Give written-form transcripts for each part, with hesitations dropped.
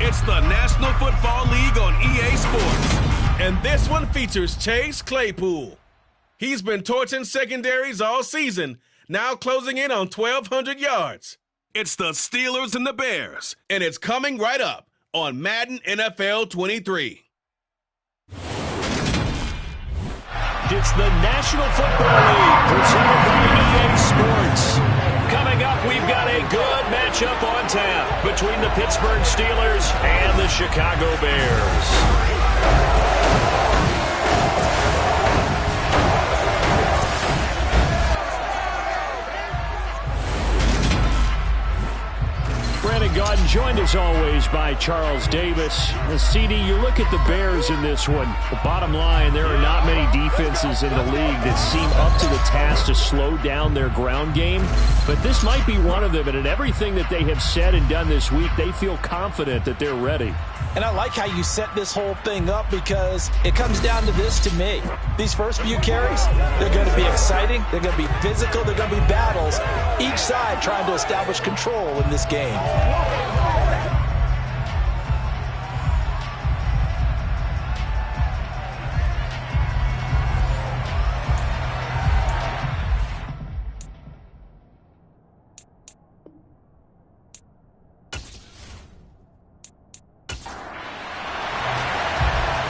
It's the National Football League on EA Sports. And this one features Chase Claypool. He's been torching secondaries all season, now closing in on 1,200 yards. It's the Steelers and the Bears, and it's coming right up on Madden NFL 23. It's the National Football League presented by EA Sports. Coming up, we've got a good matchup on tap between the Pittsburgh Steelers and the Chicago Bears. Brandon Gaudin joined as always by Charles Davis. CD, you look at the Bears in this one. The bottom line, there are not many defenses in the league that seem up to the task to slow down their ground game. But this might be one of them, and in everything that they have said and done this week, they feel confident that they're ready. And I like how you set this whole thing up because it comes down to this to me. These first few carries, they're going to be exciting, they're going to be physical, they're going to be battles. Each side trying to establish control in this game.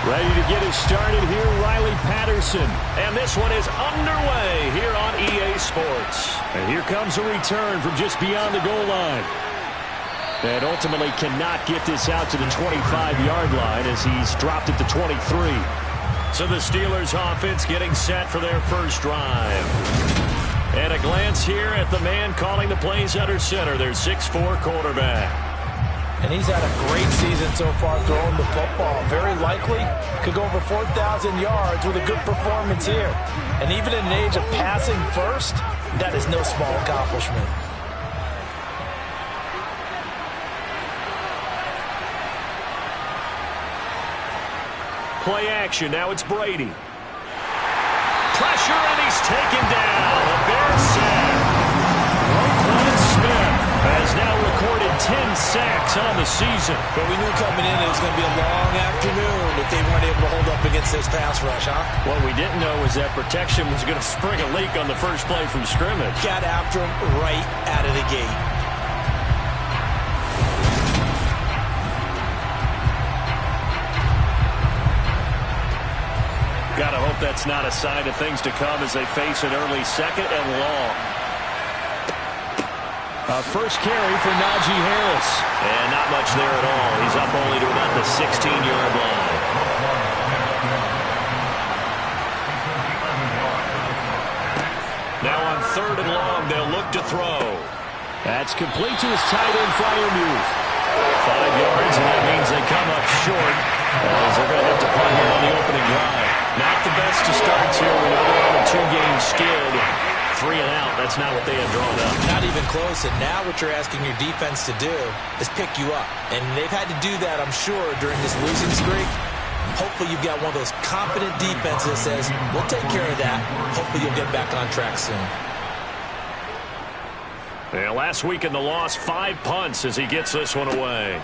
Ready to get us started here, Riley Patterson. And this one is underway here on EA Sports. And here comes a return from just beyond the goal line. And ultimately cannot get this out to the 25-yard line as he's dropped at the 23. So the Steelers offense getting set for their first drive. And a glance here at the man calling the plays under center, their 6'4" quarterback. And he's had a great season so far throwing the football. Very likely could go over 4,000 yards with a good performance here. And even in an age of passing first, that is no small accomplishment. Play action. Now it's Brady. Pressure, and he's taken down. A Bears sack. Roquan Smith has now recorded 10 sacks on the season. But we knew coming in it was going to be a long afternoon if they weren't able to hold up against this pass rush, huh? What we didn't know was that protection was going to spring a leak on the first play from scrimmage. Got after him right out of the gate. Gotta hope that's not a sign of things to come as they face an early second and long. First carry for Najee Harris. And not much there at all. He's up only to about the 16-yard line. Now on third and long, they'll look to throw. That's complete to his tight end Freiermuth. 5 yards, and that means they come up short, as they're going to have to punt him on the opening drive. Not the best to start here. We know they're on a 2-game skid. 3 and out, that's not what they had drawn up. Not even close, and now what you're asking your defense to do is pick you up. And they've had to do that, I'm sure, during this losing streak. Hopefully you've got one of those confident defenses that says, we'll take care of that. Hopefully you'll get back on track soon. Yeah, last week in the loss, 5 punts as he gets this one away.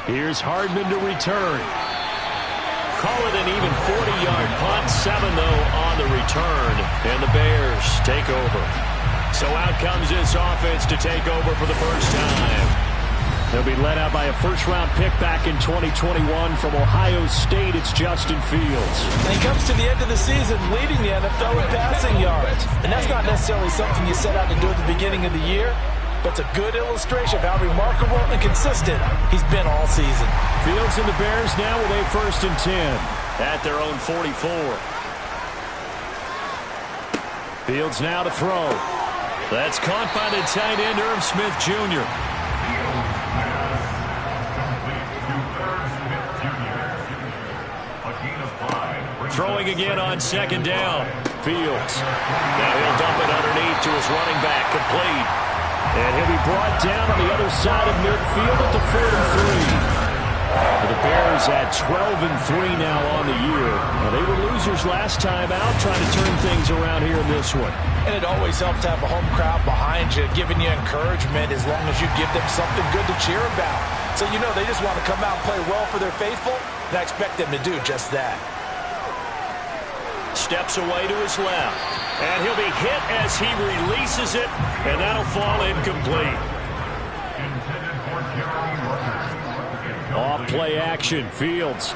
Here's Hardman to return. Call it an even 40-yard punt, 7 though on the return, and the Bears take over. So out comes this offense to take over for the first time. They'll be led out by a first-round pick back in 2021 from Ohio State. It's Justin Fields. And he comes to the end of the season leading the NFL in passing yards. And that's not necessarily something you set out to do at the beginning of the year, but it's a good illustration of how remarkable and consistent he's been all season. Fields and the Bears now with a 1st and 10 at their own 44. Fields now to throw. That's caught by the tight end, Irv Smith Jr. Throwing again on 2nd down. Fields. Now he'll dump it underneath to his running back, complete. And he'll be brought down on the other side of midfield at the 43. The Bears at 12-3 now on the year. Well, they were losers last time out, trying to turn things around here in this one. And it always helps to have a home crowd behind you, giving you encouragement as long as you give them something good to cheer about. So you know they just want to come out and play well for their faithful, and I expect them to do just that. Steps away to his left. And he'll be hit as he releases it, and that'll fall incomplete. Off play action, Fields.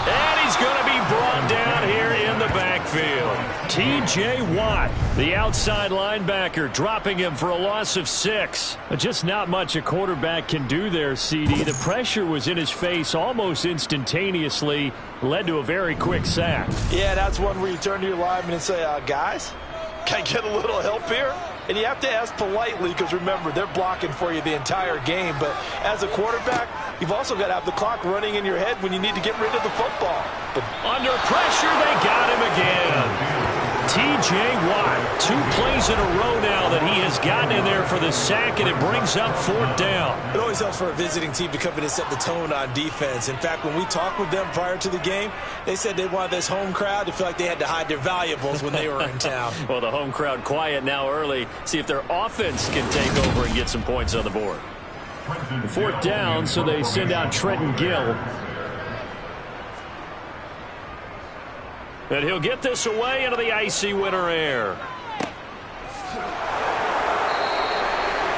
And he's going to be brought down here in the backfield. T.J. Watt, the outside linebacker, dropping him for a loss of 6. Just not much a quarterback can do there, CD. The pressure was in his face almost instantaneously, led to a very quick sack. Yeah, that's one where you turn to your lineman and say, guys, can I get a little help here? And you have to ask politely because, remember, they're blocking for you the entire game. But as a quarterback, you've also got to have the clock running in your head when you need to get rid of the football. But under pressure, they got him again. T.J. Watt, 2 plays in a row now that he has gotten in there for the sack, and it brings up 4th down. It always helps for a visiting team to come in and set the tone on defense. In fact, when we talked with them prior to the game, they said they wanted this home crowd to feel like they had to hide their valuables when they were in town. Well, the home crowd quiet now early. See if their offense can take over and get some points on the board. 4th down, so they send out Trenton Gill. And he'll get this away into the icy winter air.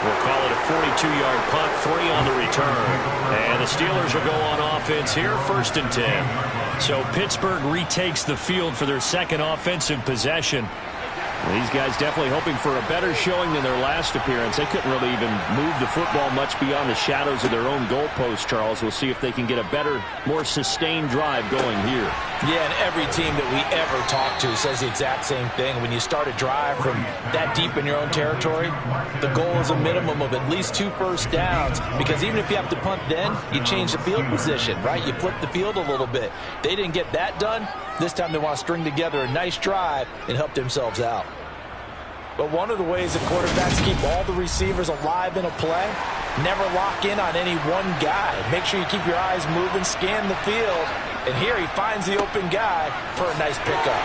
We'll call it a 42-yard punt, 3 on the return. And the Steelers will go on offense here, 1st and 10. So Pittsburgh retakes the field for their second offensive possession. These guys definitely hoping for a better showing than their last appearance. They couldn't really even move the football much beyond the shadows of their own goalpost, Charles. We'll see if they can get a better, more sustained drive going here. Yeah, and every team that we ever talk to says the exact same thing. When you start a drive from that deep in your own territory, the goal is a minimum of at least 2 first downs. Because even if you have to punt then, you change the field position, right? You flip the field a little bit. They didn't get that done. This time they want to string together a nice drive and help themselves out. But one of the ways that quarterbacks keep all the receivers alive in a play, never lock in on any one guy. Make sure you keep your eyes moving, scan the field. And here he finds the open guy for a nice pickup.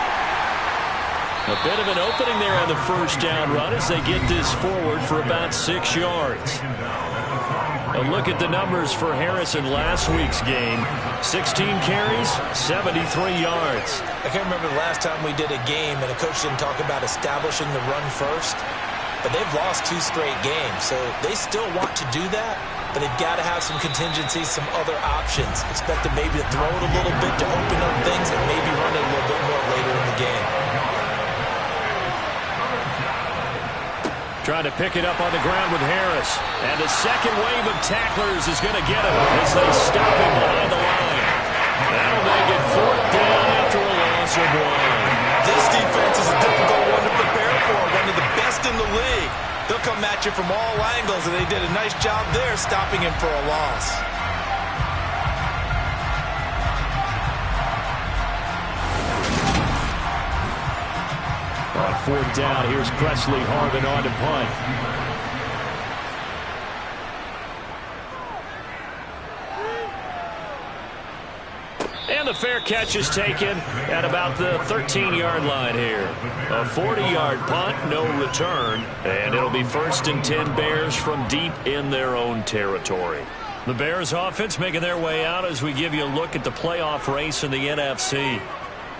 A bit of an opening there on the 1st down run as they get this forward for about 6 yards. A look at the numbers for Harris in last week's game. 16 carries, 73 yards. I can't remember the last time we did a game and a coach didn't talk about establishing the run first. But they've lost 2 straight games, so they still want to do that. But they've got to have some contingencies, some other options. Expect them maybe to throw it a little bit to open up things and maybe run it a little bit more later in the game. Trying to pick it up on the ground with Harris. And the second wave of tacklers is going to get him as they stop him behind the line. That'll make it 4th down after a loss of 1. This defense is a difficult one to prepare for, one of the best in the league. They'll come at you from all angles, and they did a nice job there stopping him for a loss. On 4th down, here's Presley Harvin on to punt. And the fair catch is taken at about the 13-yard line here. A 40-yard punt, no return, and it'll be 1st and 10 Bears from deep in their own territory. The Bears offense making their way out as we give you a look at the playoff race in the NFC.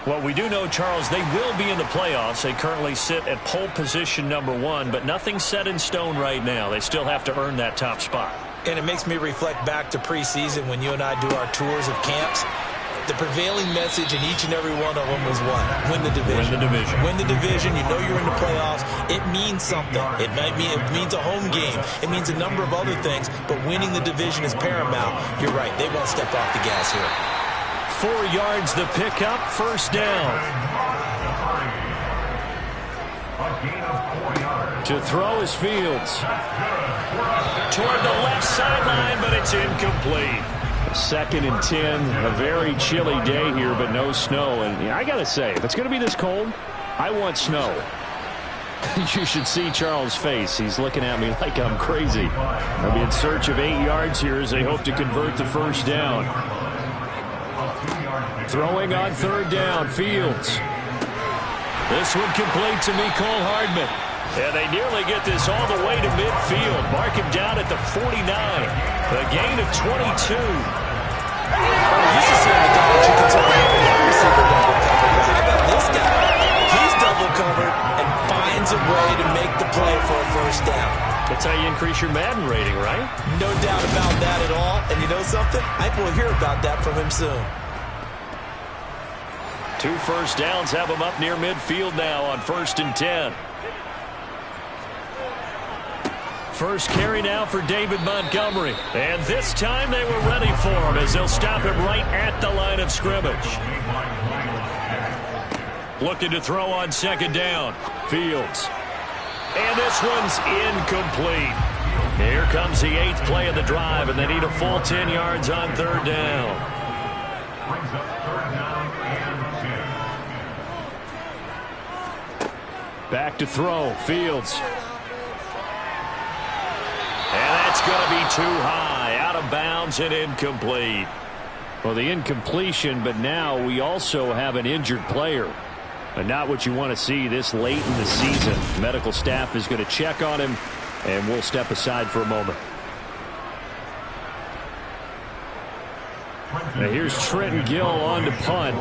Well, we do know, Charles, they will be in the playoffs. They currently sit at pole position number 1, but nothing's set in stone right now. They still have to earn that top spot. And it makes me reflect back to preseason when you and I do our tours of camps. The prevailing message in each and every one of them was what? Win the division. Win the division. Win the division. You know you're in the playoffs. It means something. It means a home game. It means a number of other things, but winning the division is paramount. You're right. They won't step off the gas here. 4 yards the pickup, 1st down. To throw is Fields. Toward the left sideline, but it's incomplete. 2nd and 10, a very chilly day here, but no snow. And I got to say, if it's going to be this cold, I want snow. You should see Charles' face. He's looking at me like I'm crazy. They'll be in search of 8 yards here as they hope to convert the 1st down. Throwing on 3rd down, Fields. This one complete to Mecole Hardman. And they nearly get this all the way to midfield. Mark him down at the 49. A gain of 22. Used to see the guy that you consider a receiver double covered. How about this guy? He's double covered and finds a way to make the play for a first down. That's how you increase your Madden rating, right? No doubt about that at all. And you know something? I think we'll hear about that from him soon. 2 first downs have him up near midfield now on 1st and 10. First carry now for David Montgomery. And this time they were ready for him as they'll stop him right at the line of scrimmage. Looking to throw on 2nd down. Fields. And this one's incomplete. Here comes the 8th play of the drive, and they need a full 10 yards on 3rd down. Back to throw. Fields. And that's going to be too high. Out of bounds and incomplete. Well, the incompletion, but now we also have an injured player. And not what you want to see this late in the season. Medical staff is going to check on him, and we'll step aside for a moment. Now here's Trenton Gill on to punt.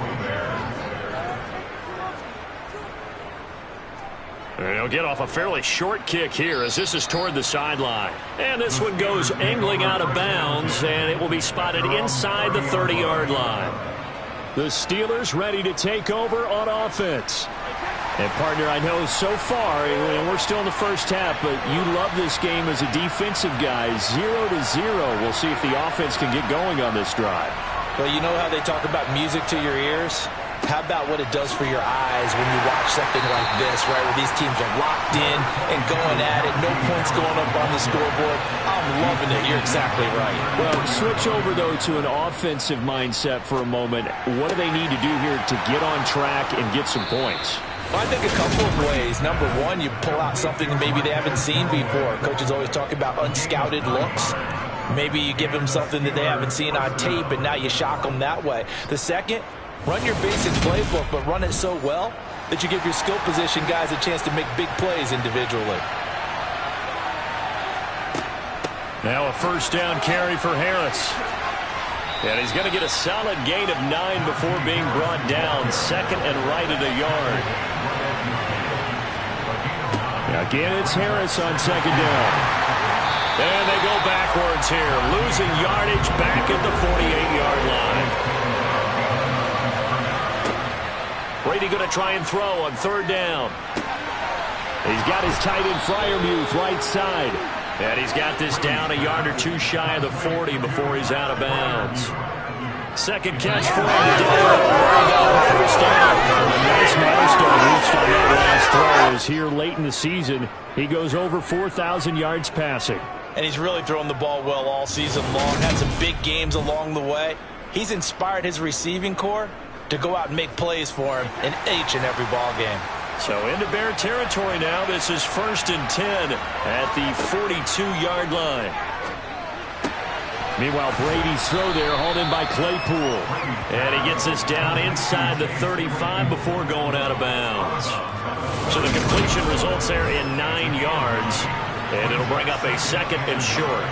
And he'll get off a fairly short kick here as this is toward the sideline. And this one goes angling out of bounds, and it will be spotted inside the 30-yard line. The Steelers ready to take over on offense. And, partner, I know so far, and we're still in the first half, but you love this game as a defensive guy. 0-0. We'll see if the offense can get going on this drive. Well, you know how they talk about music to your ears? How about what it does for your eyes when you watch something like this, right, where these teams are locked in and going at it, no points going up on the scoreboard? I'm loving it. You're exactly right. Well, switch over, though, to an offensive mindset for a moment. What do they need to do here to get on track and get some points? Well, I think a couple of ways. Number one, you pull out something maybe they haven't seen before. Coaches always talk about unscouted looks. Maybe you give them something that they haven't seen on tape, and now you shock them that way. The second, run your basic playbook, but run it so well that you give your skill position guys a chance to make big plays individually. Now a first down carry for Harris. And he's going to get a solid gain of 9 before being brought down. 2nd and right at a yard. Again, it's Harris on 2nd down. And they go backwards here. Losing yardage back at the 48-yard line. Brady going to try and throw on 3rd down. He's got his tight end Freiermuth right side. And he's got this down a yard or two shy of the 40 before he's out of bounds. 2nd catch for him today. First down. A nice milestone reached on that last throw as here late in the season he goes over 4,000 yards passing. And he's really thrown the ball well all season long. Had some big games along the way. He's inspired his receiving corps to go out and make plays for him in each and every ball game. So into Bear territory now. This is 1st and 10 at the 42-yard line. Meanwhile, Brady's throw there hauled in by Claypool. And he gets this down inside the 35 before going out of bounds. So the completion results there in 9 yards. And it'll bring up a 2nd and short.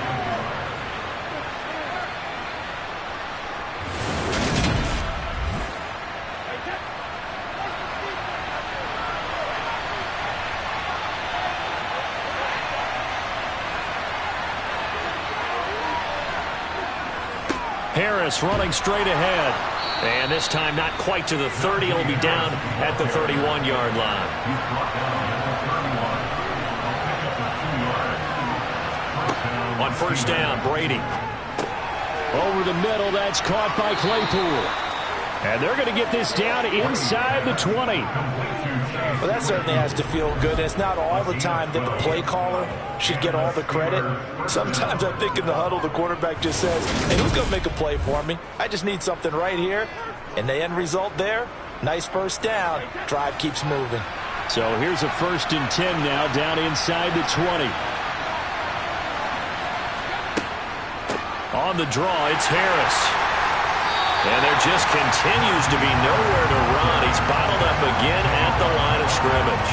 Harris running straight ahead. And this time not quite to the 30. He'll be down at the 31-yard line. On 1st down, Brady. Over the middle, that's caught by Claypool. And they're going to get this down inside the 20. Well, that certainly has to feel good. It's not all the time that the play caller should get all the credit. Sometimes I think in the huddle, the quarterback just says, hey, who's going to make a play for me? I just need something right here. And the end result there, nice first down. Drive keeps moving. So here's a 1st and 10 now down inside the 20. On the draw, it's Harris. And there just continues to be nowhere to run. He's bottled up again at the line of scrimmage.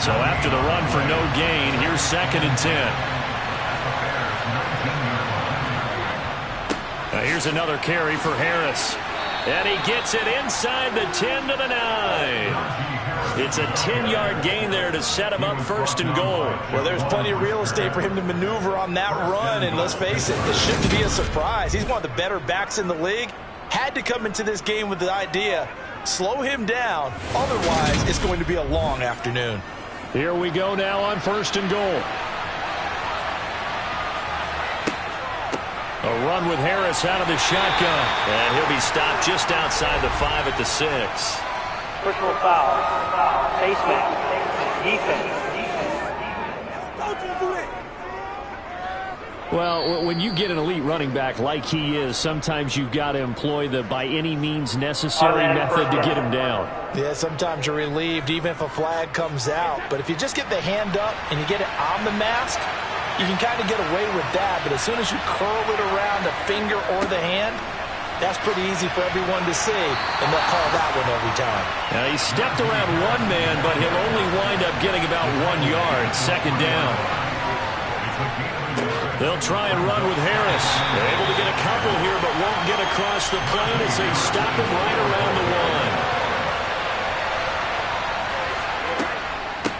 So after the run for no gain, here's 2nd and 10. Now here's another carry for Harris. And he gets it inside the 10 to the 9. It's a 10-yard gain there to set him up 1st and goal. Well, there's plenty of real estate for him to maneuver on that run, and let's face it, this shouldn't be a surprise. He's one of the better backs in the league. Had to come into this game with the idea, slow him down, otherwise it's going to be a long afternoon. Here we go now on 1st and goal. A run with Harris out of the shotgun. And he'll be stopped just outside the 5 at the 6. Personal foul. Face mask. Defense. Well, when you get an elite running back like he is, sometimes you've got to employ the by any means necessary method to get him down. Yeah, sometimes you're relieved even if a flag comes out. But if you just get the hand up and you get it on the mask, you can kind of get away with that. But as soon as you curl it around the finger or the hand, that's pretty easy for everyone to see, and they'll call that one every time. Now, he stepped around one man, but he'll only wind up getting about 1 yard. 2nd down. They'll try and run with Harris. They're able to get a couple here, but won't get across the plane as they stop him right around the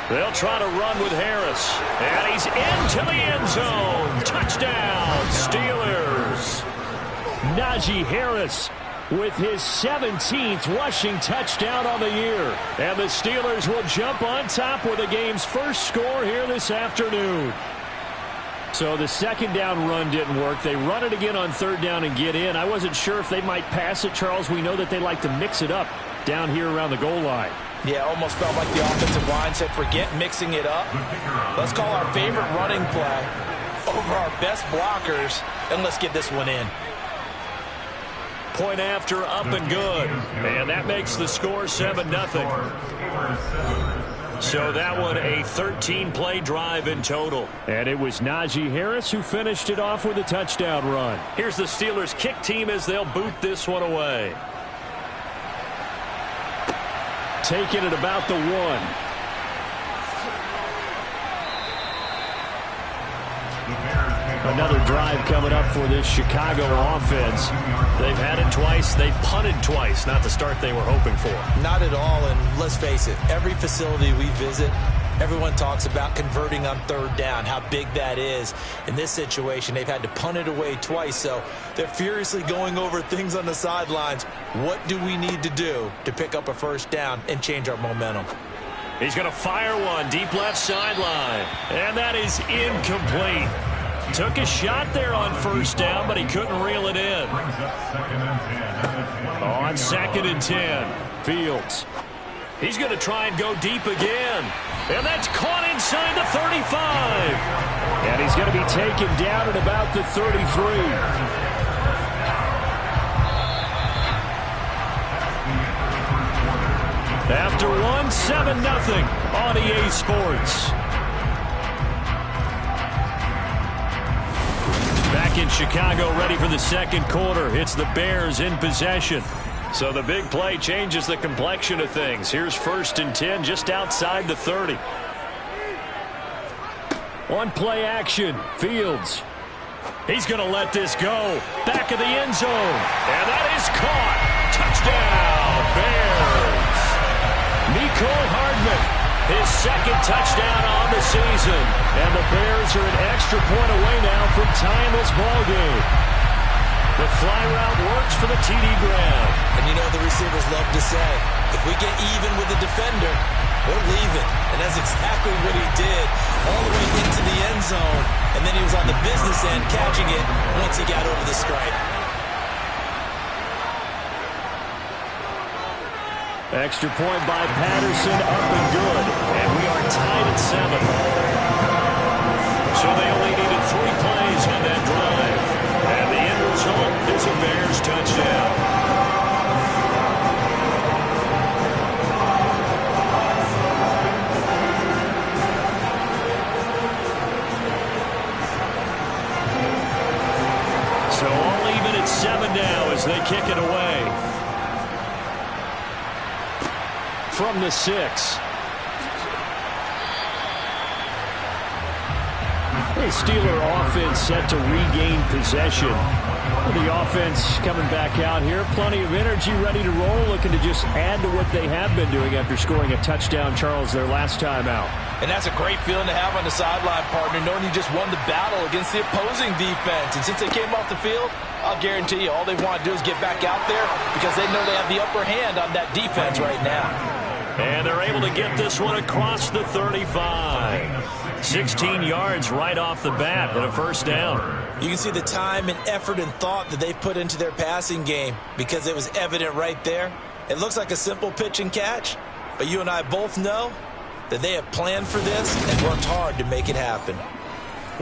1. They'll try to run with Harris. And he's into the end zone. Touchdown, Steelers. Najee Harris with his 17th rushing touchdown on the year. And the Steelers will jump on top with the game's first score here this afternoon. So the 2nd down run didn't work. They run it again on 3rd down and get in. I wasn't sure if they might pass it, Charles. We know that they like to mix it up down here around the goal line. Yeah, almost felt like the offensive line said, forget mixing it up. Let's call our favorite running play over our best blockers, and let's get this one in. Point after, up and good. And that makes the score 7-0. So that one a 13-play drive in total. And it was Najee Harris who finished it off with a touchdown run. Here's the Steelers kick team as they'll boot this one away. Taking it about the 1. Another drive coming up for this Chicago offense. They've had it twice. They've punted twice. Not the start they were hoping for. Not at all, and let's face it, every facility we visit, everyone talks about converting on 3rd down, how big that is. In this situation, they've had to punt it away twice, so they're furiously going over things on the sidelines. What do we need to do to pick up a 1st down and change our momentum? He's going to fire one deep left sideline, and that is incomplete. Took a shot there on 1st down, but he couldn't reel it in. On 2nd and 10, Fields. He's going to try and go deep again. And that's caught inside the 35. And he's going to be taken down at about the 33. After 7-0 on EA Sports. Back in Chicago, ready for the 2nd quarter. It's the Bears in possession. So the big play changes the complexion of things. Here's 1st and 10 just outside the 30. On play action, Fields. He's going to let this go. Back of the end zone. And that is caught. Touchdown, Bears. Mecole Hardman. His 2nd touchdown on the season. And the Bears are an extra point away now from tying this ball game. The fly route works for the TD grab. And you know the receivers love to say, if we get even with the defender, we're leaving. And that's exactly what he did all the way into the end zone. And then he was on the business end catching it once he got over the stripe. Extra point by Patterson, up and good. And we are tied at 7. So they only needed 3 plays on that drive. And the end result is a Bears touchdown. So all even at 7 down. as they kick it away. From the 6. The Steeler offense set to regain possession. The offense coming back out here. Plenty of energy, ready to roll, looking to just add to what they have been doing after scoring a touchdown, Charles, their last time out. And that's a great feeling to have on the sideline, partner, knowing you just won the battle against the opposing defense. And since they came off the field, I'll guarantee you all they want to do is get back out there because they know they have the upper hand on that defense right now. And they're able to get this one across the 35. 16 yards right off the bat and a first down. You can see the time and effort and thought that they put into their passing game because it was evident right there. It looks like a simple pitch and catch, but you and I both know that they have planned for this and worked hard to make it happen.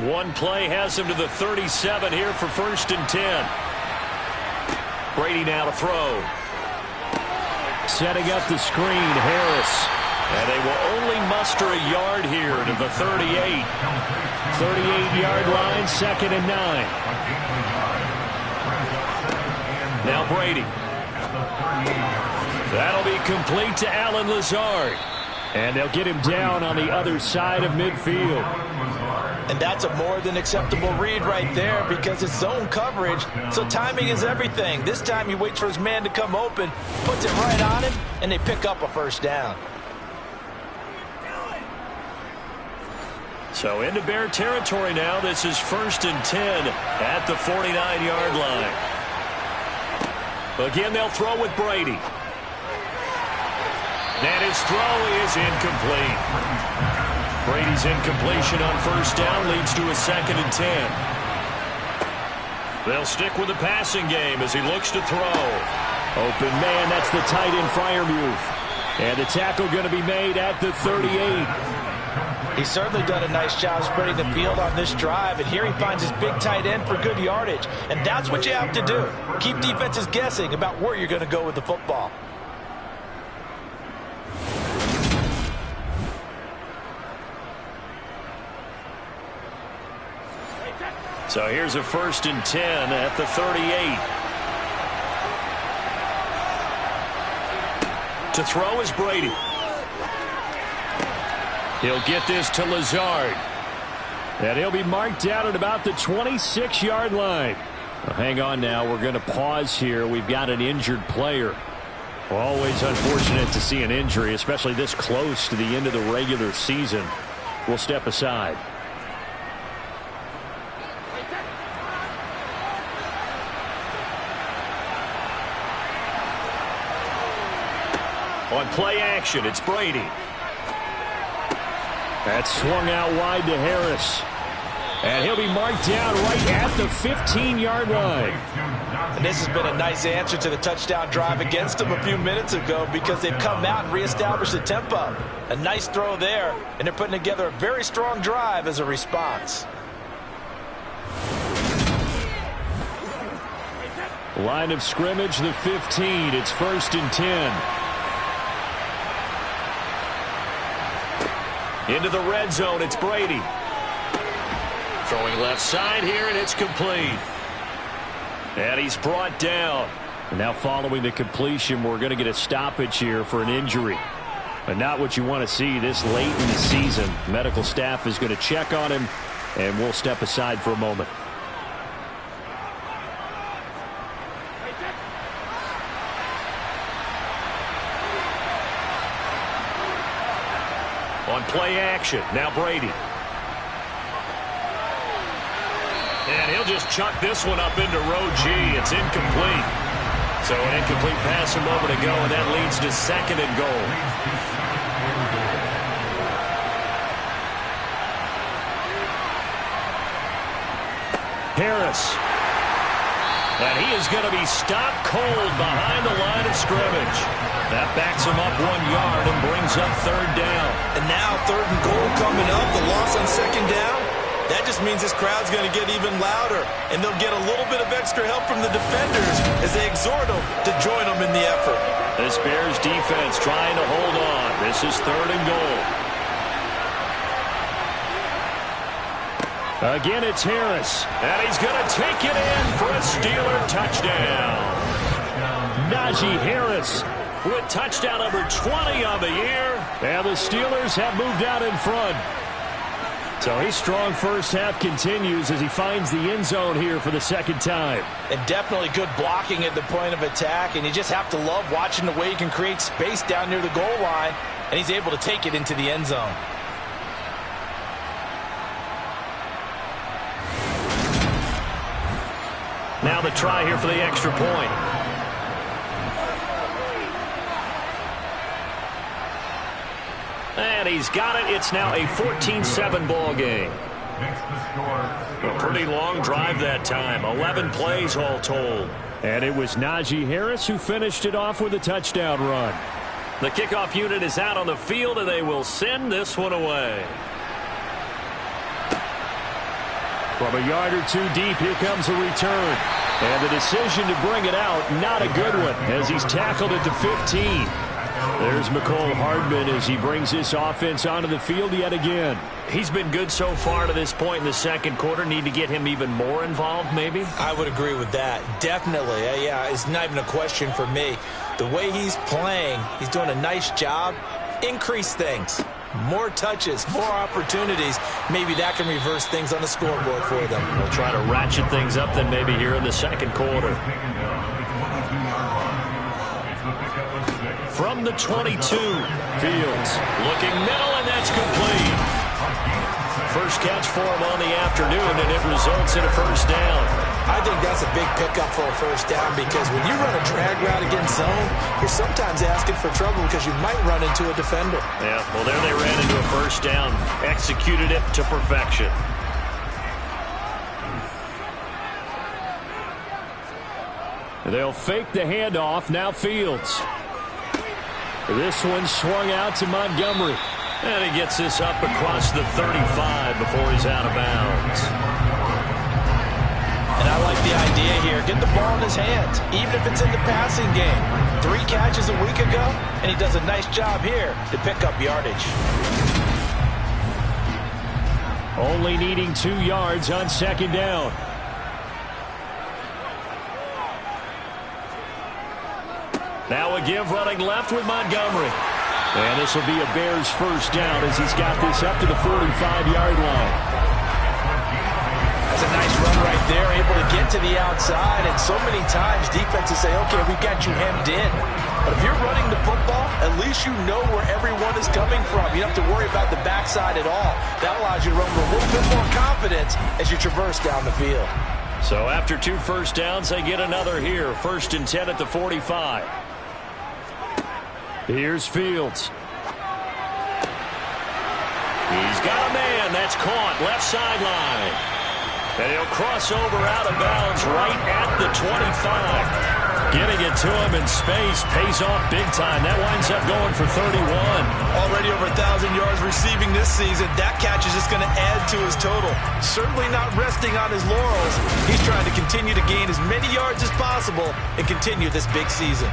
One play has him to the 37 here for 1st and 10. Brady now to throw. Setting up the screen, Harris. And they will only muster a yard here to the 38. 38-yard line, 2nd and 9. Now Brady. That'll be complete to Allen Lazard. And they'll get him down on the other side of midfield. And that's a more than acceptable read right there because it's zone coverage, so timing is everything. This time he waits for his man to come open, puts it right on him, and they pick up a first down. So into Bear territory now. This is 1st and 10 at the 49-yard line. Again, they'll throw with Brady. And his throw is incomplete. Brady's incompletion on 1st down leads to a 2nd and 10. They'll stick with the passing game as he looks to throw. Open man, that's the tight end Freiermuth. And the tackle going to be made at the 38. He's certainly done a nice job spreading the field on this drive, and here he finds his big tight end for good yardage. And that's what you have to do. Keep defenses guessing about where you're going to go with the football. So here's a 1st and 10 at the 38. To throw is Brady. He'll get this to Lazard. And he'll be marked down at about the 26-yard line. Well, hang on now. We're going to pause here. We've got an injured player. Well, always unfortunate to see an injury, especially this close to the end of the regular season. We'll step aside. On play action, it's Brady. That's swung out wide to Harris. And he'll be marked down right at the 15-yard line. And this has been a nice answer to the touchdown drive against them a few minutes ago because they've come out and reestablished the tempo. A nice throw there, and they're putting together a very strong drive as a response. Line of scrimmage, the 15. It's 1st and 10. Into the red zone, it's Brady. Throwing left side here, and it's complete. And he's brought down. And now following the completion, we're going to get a stoppage here for an injury. But not what you want to see this late in the season. Medical staff is going to check on him, and we'll step aside for a moment. On play action, now Brady. And he'll just chuck this one up into row G. It's incomplete. So an incomplete pass a moment ago, and that leads to 2nd and goal. Harris. And he is going to be stopped cold behind the line of scrimmage. That backs him up 1 yard and brings up 3rd down. And now 3rd and goal coming up. The loss on 2nd down. That just means this crowd's going to get even louder. And they'll get a little bit of extra help from the defenders as they exhort them to join them in the effort. This Bears defense trying to hold on. This is 3rd and goal. Again, it's Harris. And he's going to take it in for a Steeler touchdown. Najee Harris with touchdown number 20 on the year. And the Steelers have moved out in front. So his strong first half continues as he finds the end zone here for the second time. And definitely good blocking at the point of attack. And you just have to love watching the way he can create space down near the goal line. And he's able to take it into the end zone. Now the try here for the extra point. And he's got it. It's now a 14-7 ball game. A pretty long drive that time. 11 plays all told. And it was Najee Harris who finished it off with a touchdown run. The kickoff unit is out on the field, and they will send this one away. From a yard or two deep, here comes a return. And the decision to bring it out, not a good one, as he's tackled it to 15. There's McCole Hardman as he brings this offense onto the field yet again. He's been good so far to this point in the second quarter. Need to get him even more involved, maybe? I would agree with that. Definitely. Yeah, it's not even a question for me. The way he's playing, he's doing a nice job. Increase things. More touches, more opportunities. Maybe that can reverse things on the scoreboard for them. We'll try to ratchet things up then maybe here in the second quarter. From the 22, Fields looking middle, and that's complete. First catch for him on the afternoon, and it results in a first down. I think that's a big pickup for a first down because when you run a drag route against zone, you're sometimes asking for trouble because you might run into a defender. Yeah, well, there they ran into a first down. Executed it to perfection. They'll fake the handoff. Now Fields. This one swung out to Montgomery. And he gets this up across the 35 before he's out of bounds. And I like the idea here. Get the ball in his hands, even if it's in the passing game. 3 catches a week ago, and he does a nice job here to pick up yardage. Only needing 2 yards on second down. Now a give running left with Montgomery. And this will be a Bears first down as he's got this up to the 45-yard line. That's a nice run right there, able to get to the outside. And so many times defenses say, okay, we got you hemmed in. But if you're running the football, at least you know where everyone is coming from. You don't have to worry about the backside at all. That allows you to run with a little bit more confidence as you traverse down the field. So after 2 first downs, they get another here. 1st and 10 at the 45. Here's Fields. He's got a man. That's caught. Left sideline. And he'll cross over out of bounds right at the 25. Getting it to him in space pays off big time. That winds up going for 31. Already over 1,000 yards receiving this season. That catch is just going to add to his total. Certainly not resting on his laurels. He's trying to continue to gain as many yards as possible and continue this big season.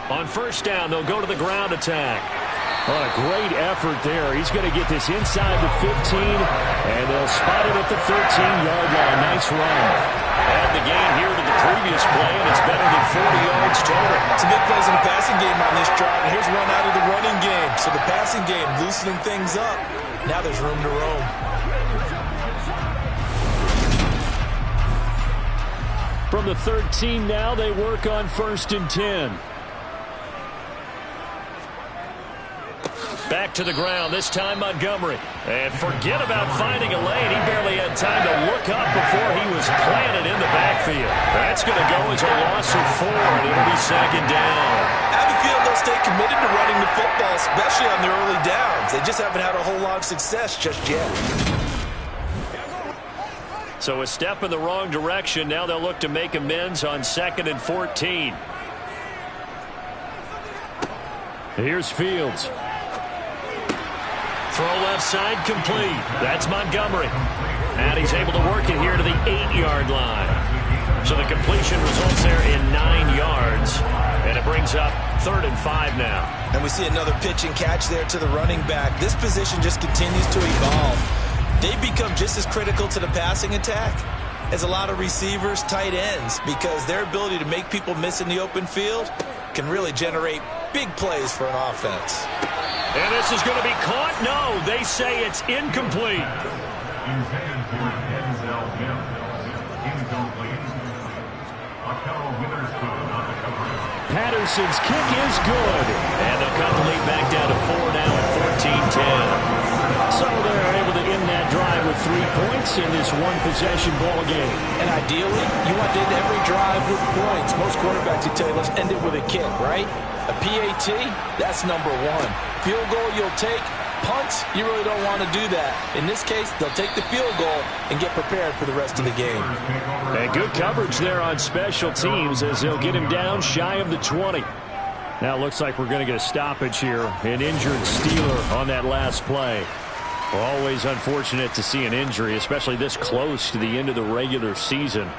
On first down, they'll go to the ground attack. What a great effort there. He's going to get this inside the 15, and they'll spot it at the 13-yard line. Nice run. Add the gain here to the previous play, and it's better than 40 yards total. Some big plays in the passing game on this drive, and here's one out of the running game. So the passing game loosening things up. Now there's room to roam. From the 13 now, they work on 1st and 10. Back to the ground, this time Montgomery. And forget about finding a lane. He barely had time to look up before he was planted in the backfield. That's going to go as a loss of 4, and it'll be second down. I have a feeling they'll stay committed to running the football, especially on their early downs. They just haven't had a whole lot of success just yet. So a step in the wrong direction. Now they'll look to make amends on 2nd and 14. Here's Fields. Throw left side complete. That's Montgomery. And he's able to work it here to the 8-yard line. So the completion results there in 9 yards. And it brings up 3rd and 5 now. And we see another pitch and catch there to the running back. This position just continues to evolve. They become just as critical to the passing attack as a lot of receivers, tight ends, because their ability to make people miss in the open field can really generate big plays for an offense. And this is going to be caught. No, they say it's incomplete. Patterson's kick is good. And they'll cut the lead back down to 4 now at 14-10. So they're able to end that drive with 3 points in this one-possession ball game. And ideally, you want to end every drive with points. Most quarterbacks will tell you, let's end it with a kick, right? A PAT, that's number 1. Field goal you'll take. Punts, you really don't want to do that. In this case, they'll take the field goal and get prepared for the rest of the game. And good coverage there on special teams as they'll get him down shy of the 20. Now it looks like we're going to get a stoppage here. An injured Steeler on that last play. Always unfortunate to see an injury, especially this close to the end of the regular season.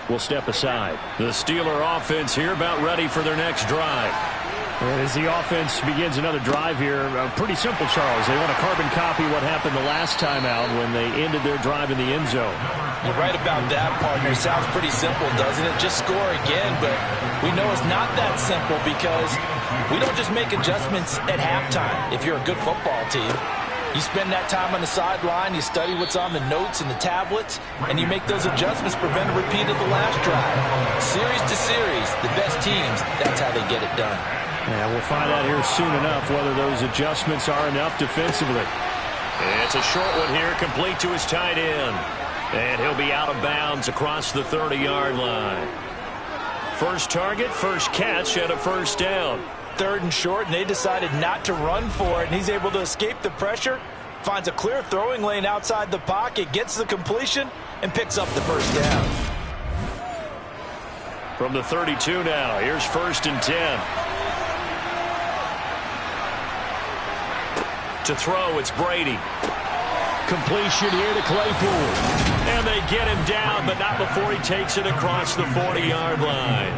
We'll step aside. The Steeler offense here about ready for their next drive. And as the offense begins another drive here, pretty simple, Charles. They want to carbon copy what happened the last time out when they ended their drive in the end zone. You're right about that, partner. Sounds pretty simple, doesn't it? Just score again, but we know it's not that simple because we don't just make adjustments at halftime if you're a good football team. You spend that time on the sideline, you study what's on the notes and the tablets, and you make those adjustments, prevent a repeat of the last drive. Series to series, the best teams, that's how they get it done. And we'll find out here soon enough whether those adjustments are enough defensively. It's a short one here, complete to his tight end. And he'll be out of bounds across the 30-yard line. First target, first catch at a first down. 3rd and short, and they decided not to run for it, and he's able to escape the pressure, finds a clear throwing lane outside the pocket, gets the completion, and picks up the first down. From the 32 now, here's 1st and 10. To throw, it's Brady. Completion here to Claypool. And they get him down, but not before he takes it across the 40-yard line.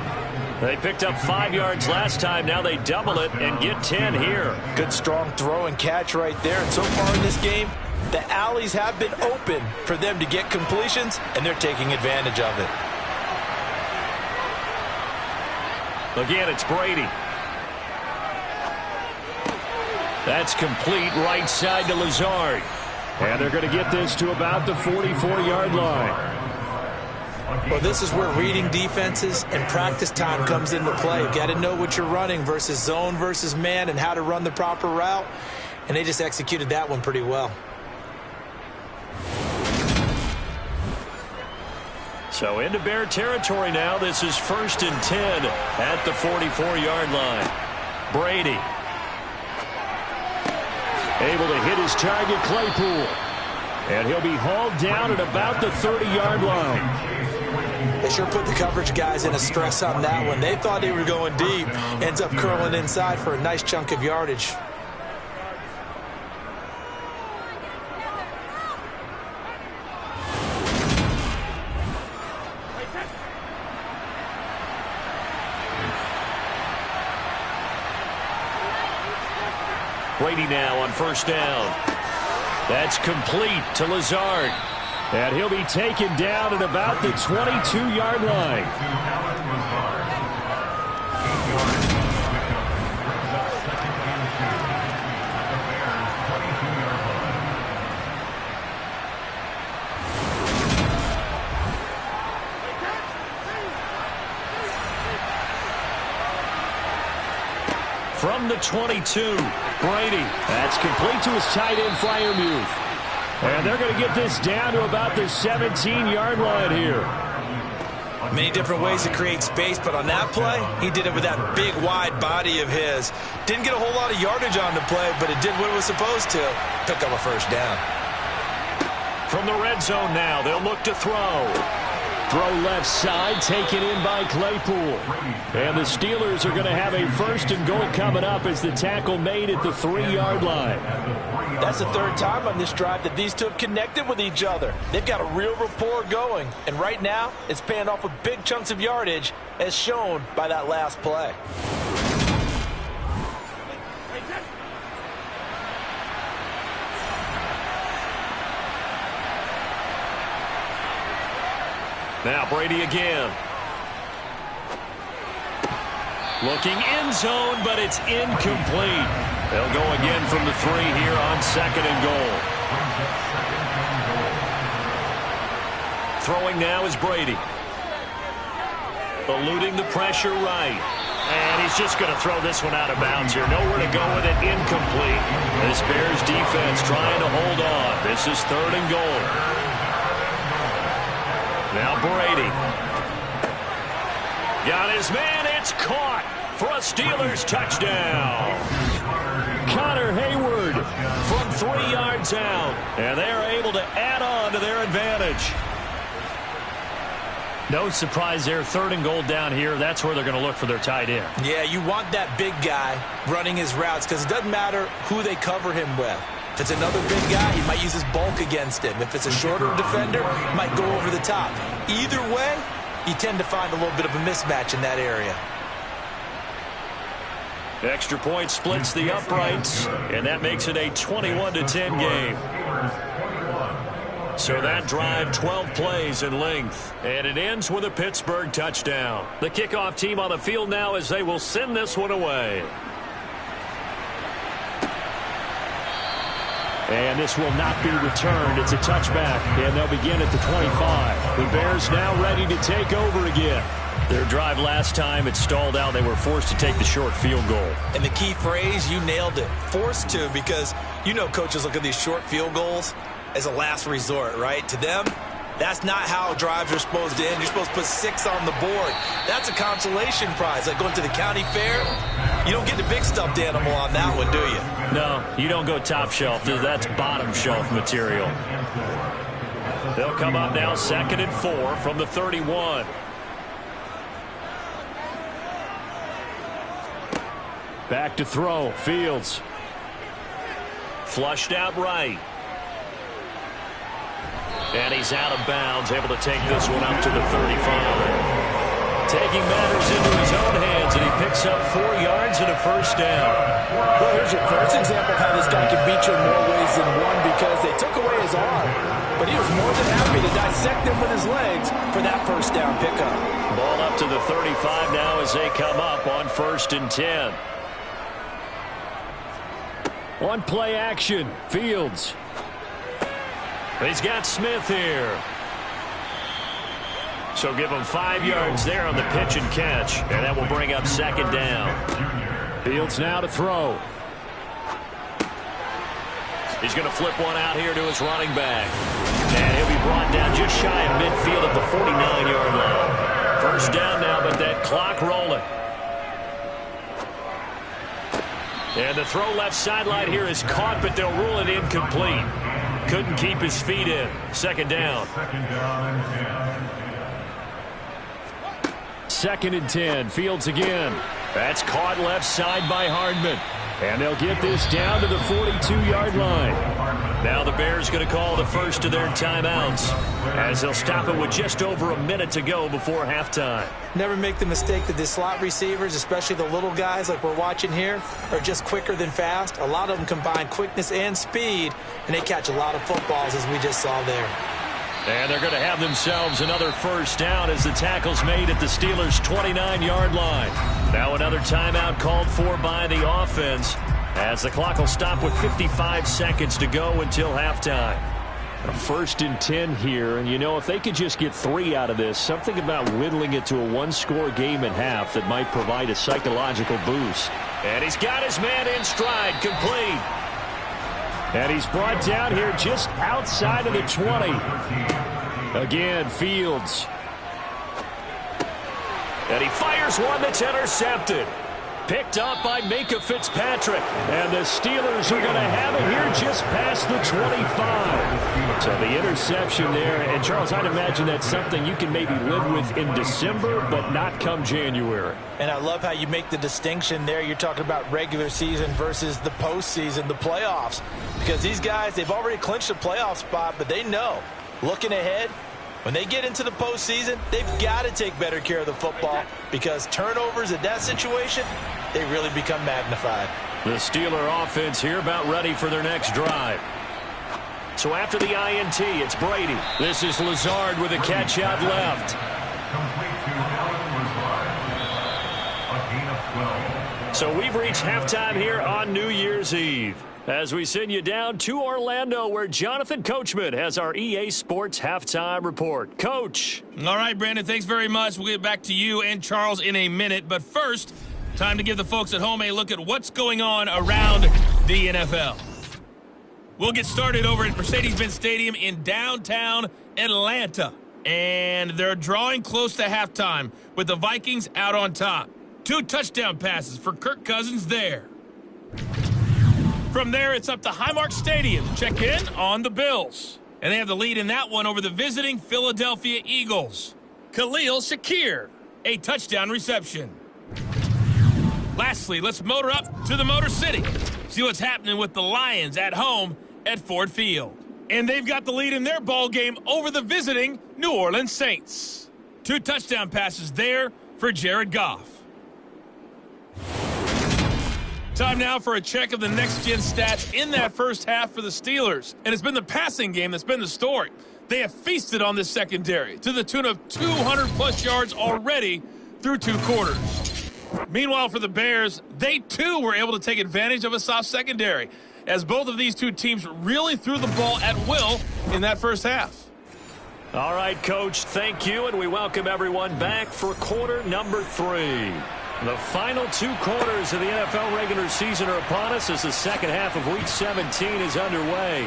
They picked up 5 yards last time. Now they double it and get 10 here. Good strong throw and catch right there. And so far in this game, the alleys have been open for them to get completions, and they're taking advantage of it. Again, it's Brady. That's complete right side to Lazard. And they're going to get this to about the 44-yard line. Well, this is where reading defenses and practice time comes into play. You've got to know what you're running versus zone versus man and how to run the proper route. And they just executed that one pretty well. So into Bear territory now. This is 1st and 10 at the 44-yard line. Brady. Able to hit his target, Claypool. And he'll be hauled down at about the 30-yard line. They sure put the coverage guys in a stress on that one. They thought they were going deep. Ends up curling inside for a nice chunk of yardage. Brady now on 1st down. That's complete to Lazard. And he'll be taken down at about the 22-yard line. From the 22, Brady. That's complete to his tight end, Freiermuth. And they're going to get this down to about the 17-yard line here. Many different ways to create space, but on that play, he did it with that big, wide body of his. Didn't get a whole lot of yardage on the play, but it did what it was supposed to. Pick up a first down. From the red zone now, they'll look to throw. Throw left side, taken in by Claypool. And the Steelers are going to have a 1st and goal coming up as the tackle made at the 3-yard line. That's the 3rd time on this drive that these two have connected with each other. They've got a real rapport going. And right now, it's paying off with big chunks of yardage as shown by that last play. Now Brady again. Looking end zone, but it's incomplete. They'll go again from the 3 here on 2nd and goal. Throwing now is Brady. Eluding the pressure right. And he's just going to throw this one out of bounds here. Nowhere to go with it. Incomplete. This Bears defense trying to hold on. This is 3rd and goal. Now Brady. Got his man. It's caught for a Steelers touchdown. Connor Hayward from 3 yards out. And they're able to add on to their advantage. No surprise there. 3rd and goal down here. That's where they're going to look for their tight end. Yeah, you want that big guy running his routes because it doesn't matter who they cover him with. If it's another big guy, he might use his bulk against him. If it's a shorter defender, he might go over the top. Either way, you tend to find a little bit of a mismatch in that area. Extra point splits the uprights, and that makes it a 21-10 game. So that drive, 12 plays in length, and it ends with a Pittsburgh touchdown. The kickoff team on the field now as they will send this one away. And this will not be returned. It's a touchback, and they'll begin at the 25. The Bears now ready to take over again. Their drive last time, it stalled out. They were forced to take the short field goal. And the key phrase, you nailed it, forced to, because you know coaches look at these short field goals as a last resort, right? To them, that's not how drives are supposed to end. You're supposed to put 6 on the board. That's a consolation prize. Like going to the county fair, you don't get the big stuffed animal on that one, do you? No, you don't go top shelf. That's bottom shelf material. They'll come up now 2nd and 4 from the 31. Back to throw. Fields. Flushed out right. And he's out of bounds, able to take this one up to the 35. Taking matters into his own hands, and he picks up 4 yards and a first down. Well, here's your first example of how this guy can beat you in more ways than one, because they took away his arm, but he was more than happy to dissect him with his legs for that first down pickup. Ball up to the 35 now as they come up on 1st and 10. One play action. Fields. He's got Smith here. So give him 5 yards there on the pitch and catch, and that will bring up 2nd down. Fields now to throw. He's going to flip one out here to his running back. And he'll be brought down just shy of midfield at the 49-yard line. First down now, but that clock rolling. And the throw left sideline here is caught, but they'll rule it incomplete. Couldn't keep his feet in. 2nd down. 2nd and 10. Fields again. That's caught left side by Hardman. And they'll get this down to the 42-yard line. Now the Bears going to call the first of their timeouts, as they'll stop it with just over a minute to go before halftime. Never make the mistake that the slot receivers, especially the little guys like we're watching here, are just quicker than fast. A lot of them combine quickness and speed, and they catch a lot of footballs, as we just saw there. And they're going to have themselves another first down as the tackle's made at the Steelers' 29-yard line. Now another timeout called for by the offense, as the clock will stop with 55 seconds to go until halftime. A 1st and 10 here, and you know, if they could just get 3 out of this, something about whittling it to a 1-score game at half that might provide a psychological boost. And he's got his man in stride, complete. And he's brought down here just outside of the 20. Again, Fields. And he fires one that's intercepted. Picked up by Minka Fitzpatrick. And the Steelers are going to have it here just past the 25. So the interception there. And, Charles, I'd imagine that's something you can maybe live with in December, but not come January. And I love how you make the distinction there. You're talking about regular season versus the postseason, the playoffs. Because these guys, they've already clinched a playoff spot, but they know, looking ahead, when they get into the postseason, they've got to take better care of the football, because turnovers in that situation, they really become magnified. The Steeler offense here about ready for their next drive. So after the INT, it's Brady. This is Lazard with a catch out left. So we've reached halftime here on New Year's Eve, as we send you down to Orlando, where Jonathan Coachman has our EA Sports Halftime Report. Coach. All right, Brandon, thanks very much. We'll get back to you and Charles in a minute. But first, time to give the folks at home a look at what's going on around the NFL. We'll get started over at Mercedes-Benz Stadium in downtown Atlanta. And they're drawing close to halftime with the Vikings out on top. 2 touchdown passes for Kirk Cousins there. From there, it's up to Highmark Stadium to check in on the Bills. And they have the lead in that one over the visiting Philadelphia Eagles. Khalil Shakir, a touchdown reception. Lastly, let's motor up to the Motor City. See what's happening with the Lions at home at Ford Field. And they've got the lead in their ball game over the visiting New Orleans Saints. 2 touchdown passes there for Jared Goff. Time now for a check of the next-gen stats in that first half for the Steelers. And it's been the passing game that's been the story. They have feasted on this secondary to the tune of 200-plus yards already through 2 quarters. Meanwhile, for the Bears, they too were able to take advantage of a soft secondary, as both of these 2 teams really threw the ball at will in that first half. All right, Coach, thank you, and we welcome everyone back for quarter number 3. The final 2 quarters of the NFL regular season are upon us as the second half of Week 17 is underway.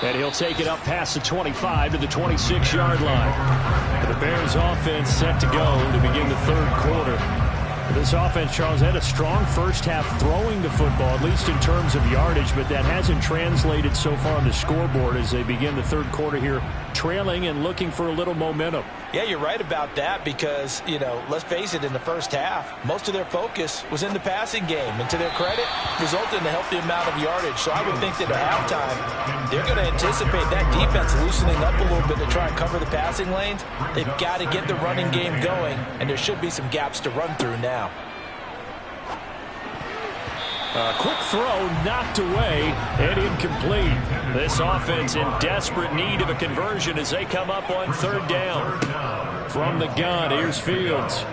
And he'll take it up past the 25 to the 26-yard line. The Bears offense set to go to begin the 3rd quarter. This offense, Charles, had a strong first half throwing the football, at least in terms of yardage, but that hasn't translated so far on the scoreboard as they begin the 3rd quarter here, trailing and looking for a little momentum. Yeah, you're right about that because, let's face it, in the first half, most of their focus was in the passing game. And to their credit, resulted in a healthy amount of yardage. So I would think that at halftime, they're going to anticipate that defense loosening up a little bit to try and cover the passing lanes. They've got to get the running game going, and there should be some gaps to run through now. A quick throw knocked away and incomplete. This offense in desperate need of a conversion as they come up on 3rd down. From the gun, here's Fields.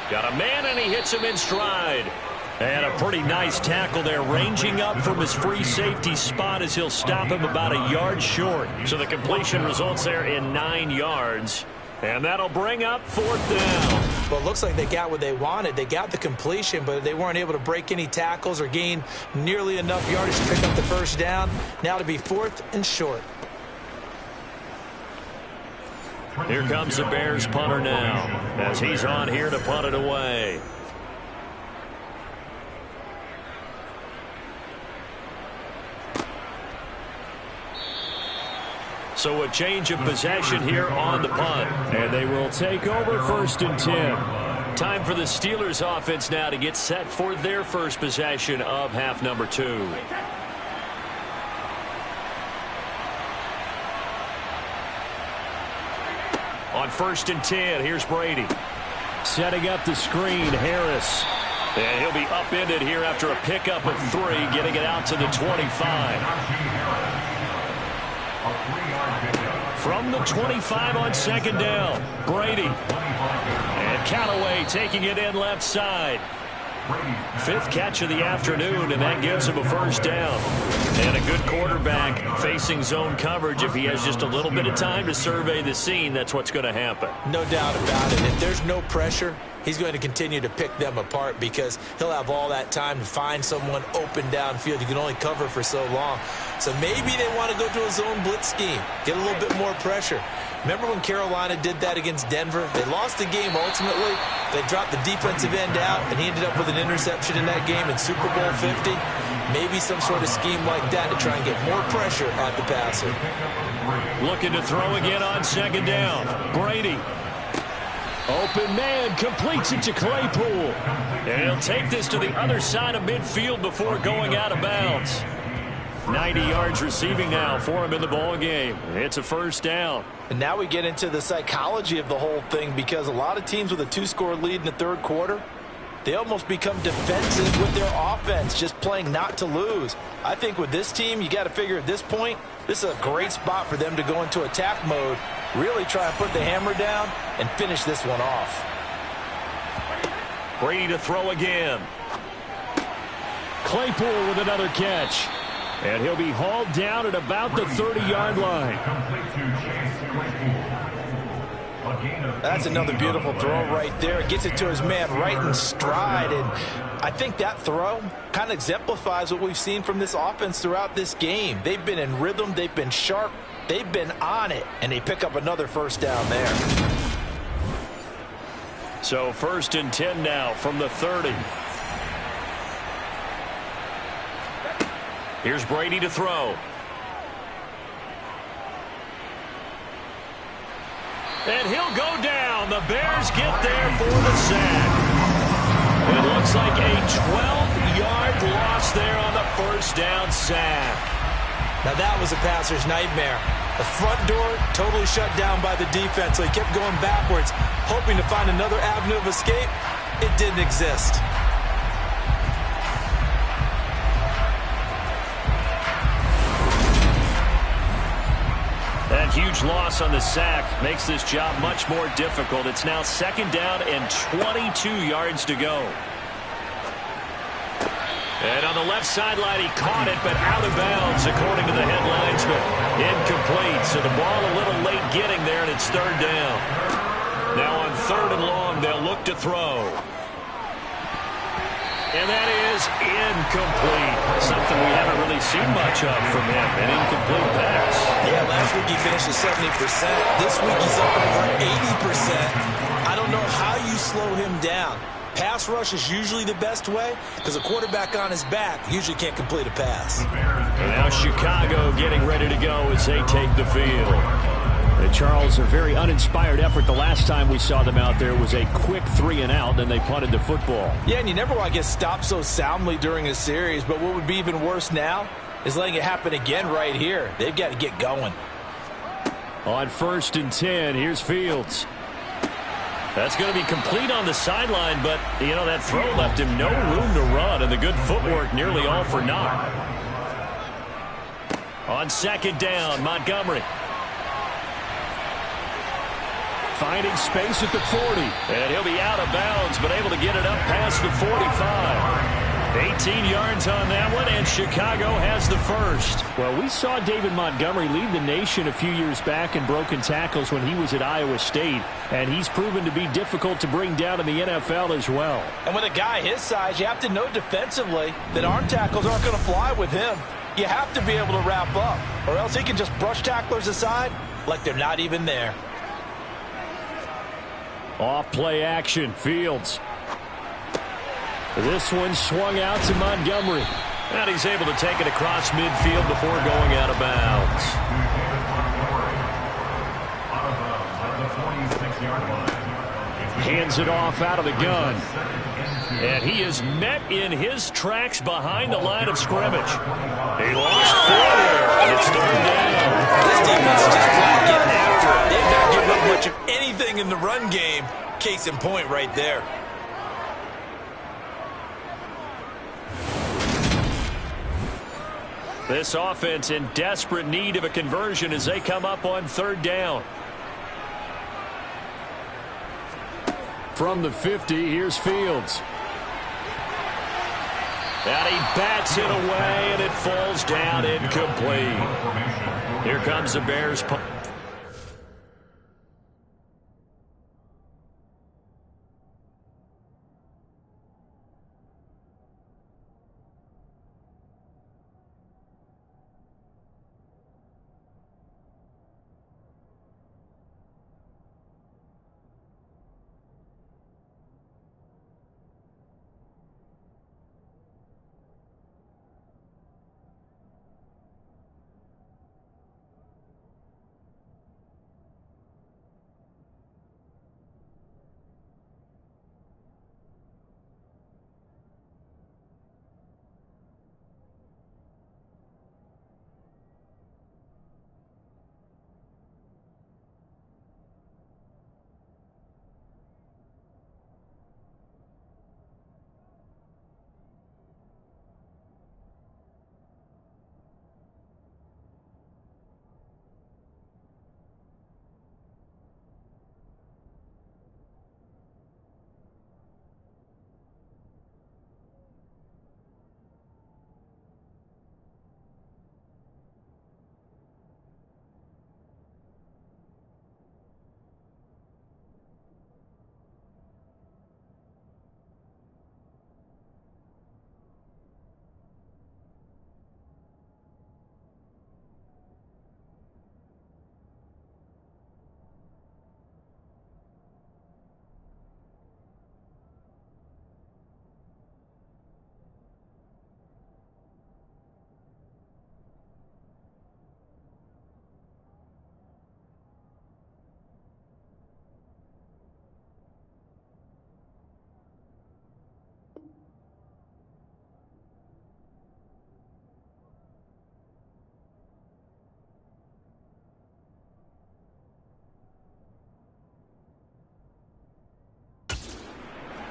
Got a man and he hits him in stride. And a pretty nice tackle there, ranging up from his free safety spot as he'll stop him about a yard short. So the completion results there in 9 yards. And that'll bring up 4th down. Well, it looks like they got what they wanted. They got the completion, but they weren't able to break any tackles or gain nearly enough yardage to pick up the first down. Now to be 4th and short. Here comes the Bears punter now, as he's on here to punt it away. So a change of possession here on the punt. And they will take over 1st and 10. Time for the Steelers offense now to get set for their first possession of half number 2. On 1st and 10, here's Brady. Setting up the screen, Harris. And he'll be upended here after a pickup of 3, getting it out to the 25. From the 25 on 2nd down, Brady. And Callaway taking it in left side. 5th catch of the afternoon, and that gives him a first down. And a good quarterback facing zone coverage. If he has just a little bit of time to survey the scene, that's what's going to happen. No doubt about it. If there's no pressure, he's going to continue to pick them apart because he'll have all that time to find someone open downfield. You can only cover for so long. So maybe they want to go to a zone blitz scheme, get a little bit more pressure. Remember when Carolina did that against Denver? They lost the game ultimately. They dropped the defensive end out, and he ended up with an interception in that game in Super Bowl 50. Maybe some sort of scheme like that to try and get more pressure at the passer. Looking to throw again on 2nd down. Brady. Open man, completes it to Claypool. And he'll take this to the other side of midfield before going out of bounds. 90 yards receiving now for him in the ball game. It's a first down. And now we get into the psychology of the whole thing because a lot of teams with a 2-score lead in the 3rd quarter, they almost become defensive with their offense, just playing not to lose. I think with this team, you got to figure at this point, this is a great spot for them to go into attack mode, really try and put the hammer down and finish this one off. Brady to throw again. Claypool with another catch. And he'll be hauled down at about the 30-yard line. That's another beautiful throw right there. Gets it to his man right in stride. And I think that throw kind of exemplifies what we've seen from this offense throughout this game. They've been in rhythm. They've been sharp. They've been on it. And they pick up another first down there. So 1st and 10 now from the 30. Here's Brady to throw. And he'll go down. The Bears get there for the sack. It looks like a 12-yard loss there on the first down sack. Now that was a passer's nightmare. The front door totally shut down by the defense, so he kept going backwards, hoping to find another avenue of escape. It didn't exist. That huge loss on the sack makes this job much more difficult. It's now 2nd down and 22 yards to go. And on the left sideline, he caught it, but out of bounds, according to the head linesman. Incomplete, so the ball a little late getting there, and it's 3rd down. Now on 3rd and long, they'll look to throw. And that is incomplete. Something we haven't really seen much of from him, an incomplete pass. Yeah, last week he finished at 70%. This week he's up over 80%. I don't know how you slow him down. Pass rush is usually the best way because a quarterback on his back usually can't complete a pass. And now Chicago getting ready to go as they take the field. And Charles, a very uninspired effort. The last time we saw them out there was a quick 3-and-out, then they punted the football. Yeah, and you never want to get stopped so soundly during a series, but what would be even worse now is letting it happen again right here. They've got to get going. On 1st and 10, here's Fields. That's going to be complete on the sideline, but, you know, that throw left him no room to run, and the good footwork nearly all for naught. On 2nd down, Montgomery. Finding space at the 40. And he'll be out of bounds, but able to get it up past the 45. 18 yards on that one, and Chicago has the first. Well, we saw David Montgomery lead the nation a few years back in broken tackles when he was at Iowa State, and he's proven to be difficult to bring down in the NFL as well. And with a guy his size, you have to know defensively that arm tackles aren't going to fly with him. You have to be able to wrap up, or else he can just brush tacklers aside like they're not even there. Off play action, Fields. This one swung out to Montgomery. And he's able to take it across midfield before going out of bounds. Hands it off out of the gun. And he is met in his tracks behind the line of scrimmage. He lost 4 there, and it's 3rd down. This defense is just flat getting after it. They've not given up much of anything in the run game. Case in point right there. This offense in desperate need of a conversion as they come up on 3rd down. From the 50, here's Fields. And he bats it away, and it falls down incomplete. Here comes the Bears punt.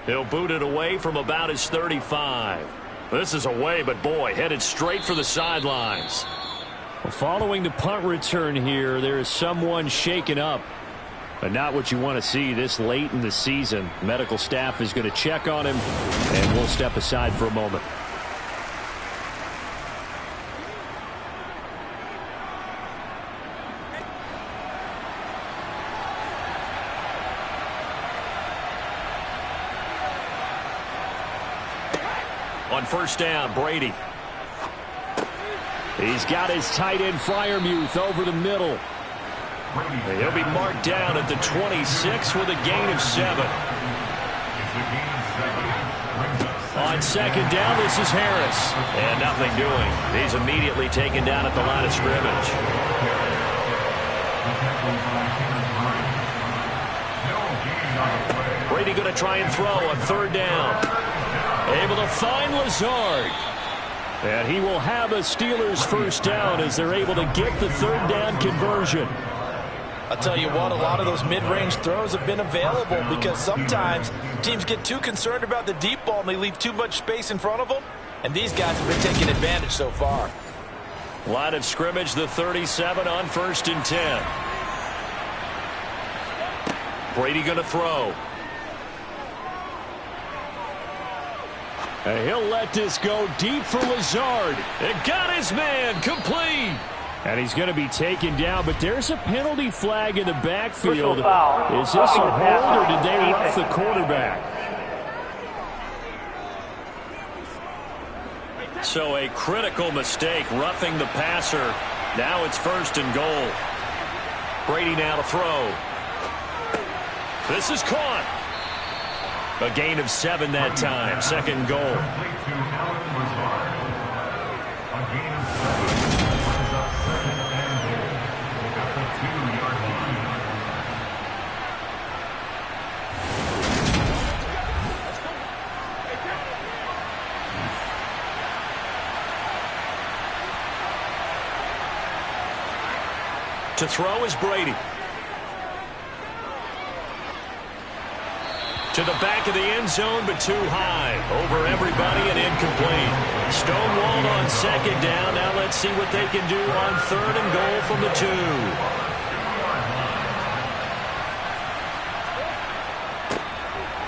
He'll boot it away from about his 35. This is away, but boy, headed straight for the sidelines. Well, following the punt return here, there is someone shaken up. But not what you want to see this late in the season. Medical staff is going to check on him, and we'll step aside for a moment. On first down, Brady. He's got his tight end Freiermuth over the middle. He'll be marked down at the 26 with a gain of 7. On second down, this is Harris. And nothing doing. He's immediately taken down at the line of scrimmage. Brady going to try and throw on third down. Able to find Lazard. And he will have a Steelers first down as they're able to get the third down conversion. I'll tell you what, a lot of those mid-range throws have been available because sometimes teams get too concerned about the deep ball and they leave too much space in front of them. And these guys have been taking advantage so far. Line of scrimmage, the 37 on first and 10. Brady going to throw. And he'll let this go deep for Lazard. It got his man complete. And he's going to be taken down, but there's a penalty flag in the backfield. Is this a hold, or did they rough the quarterback? So a critical mistake, roughing the passer. Now it's first and goal. Brady now to throw. This is caught. A gain of 7 that time. Second goal. To throw is Brady. To the back of the end zone, but too high. Over everybody and incomplete. Stonewalled on second down. Now let's see what they can do on third and goal from the 2.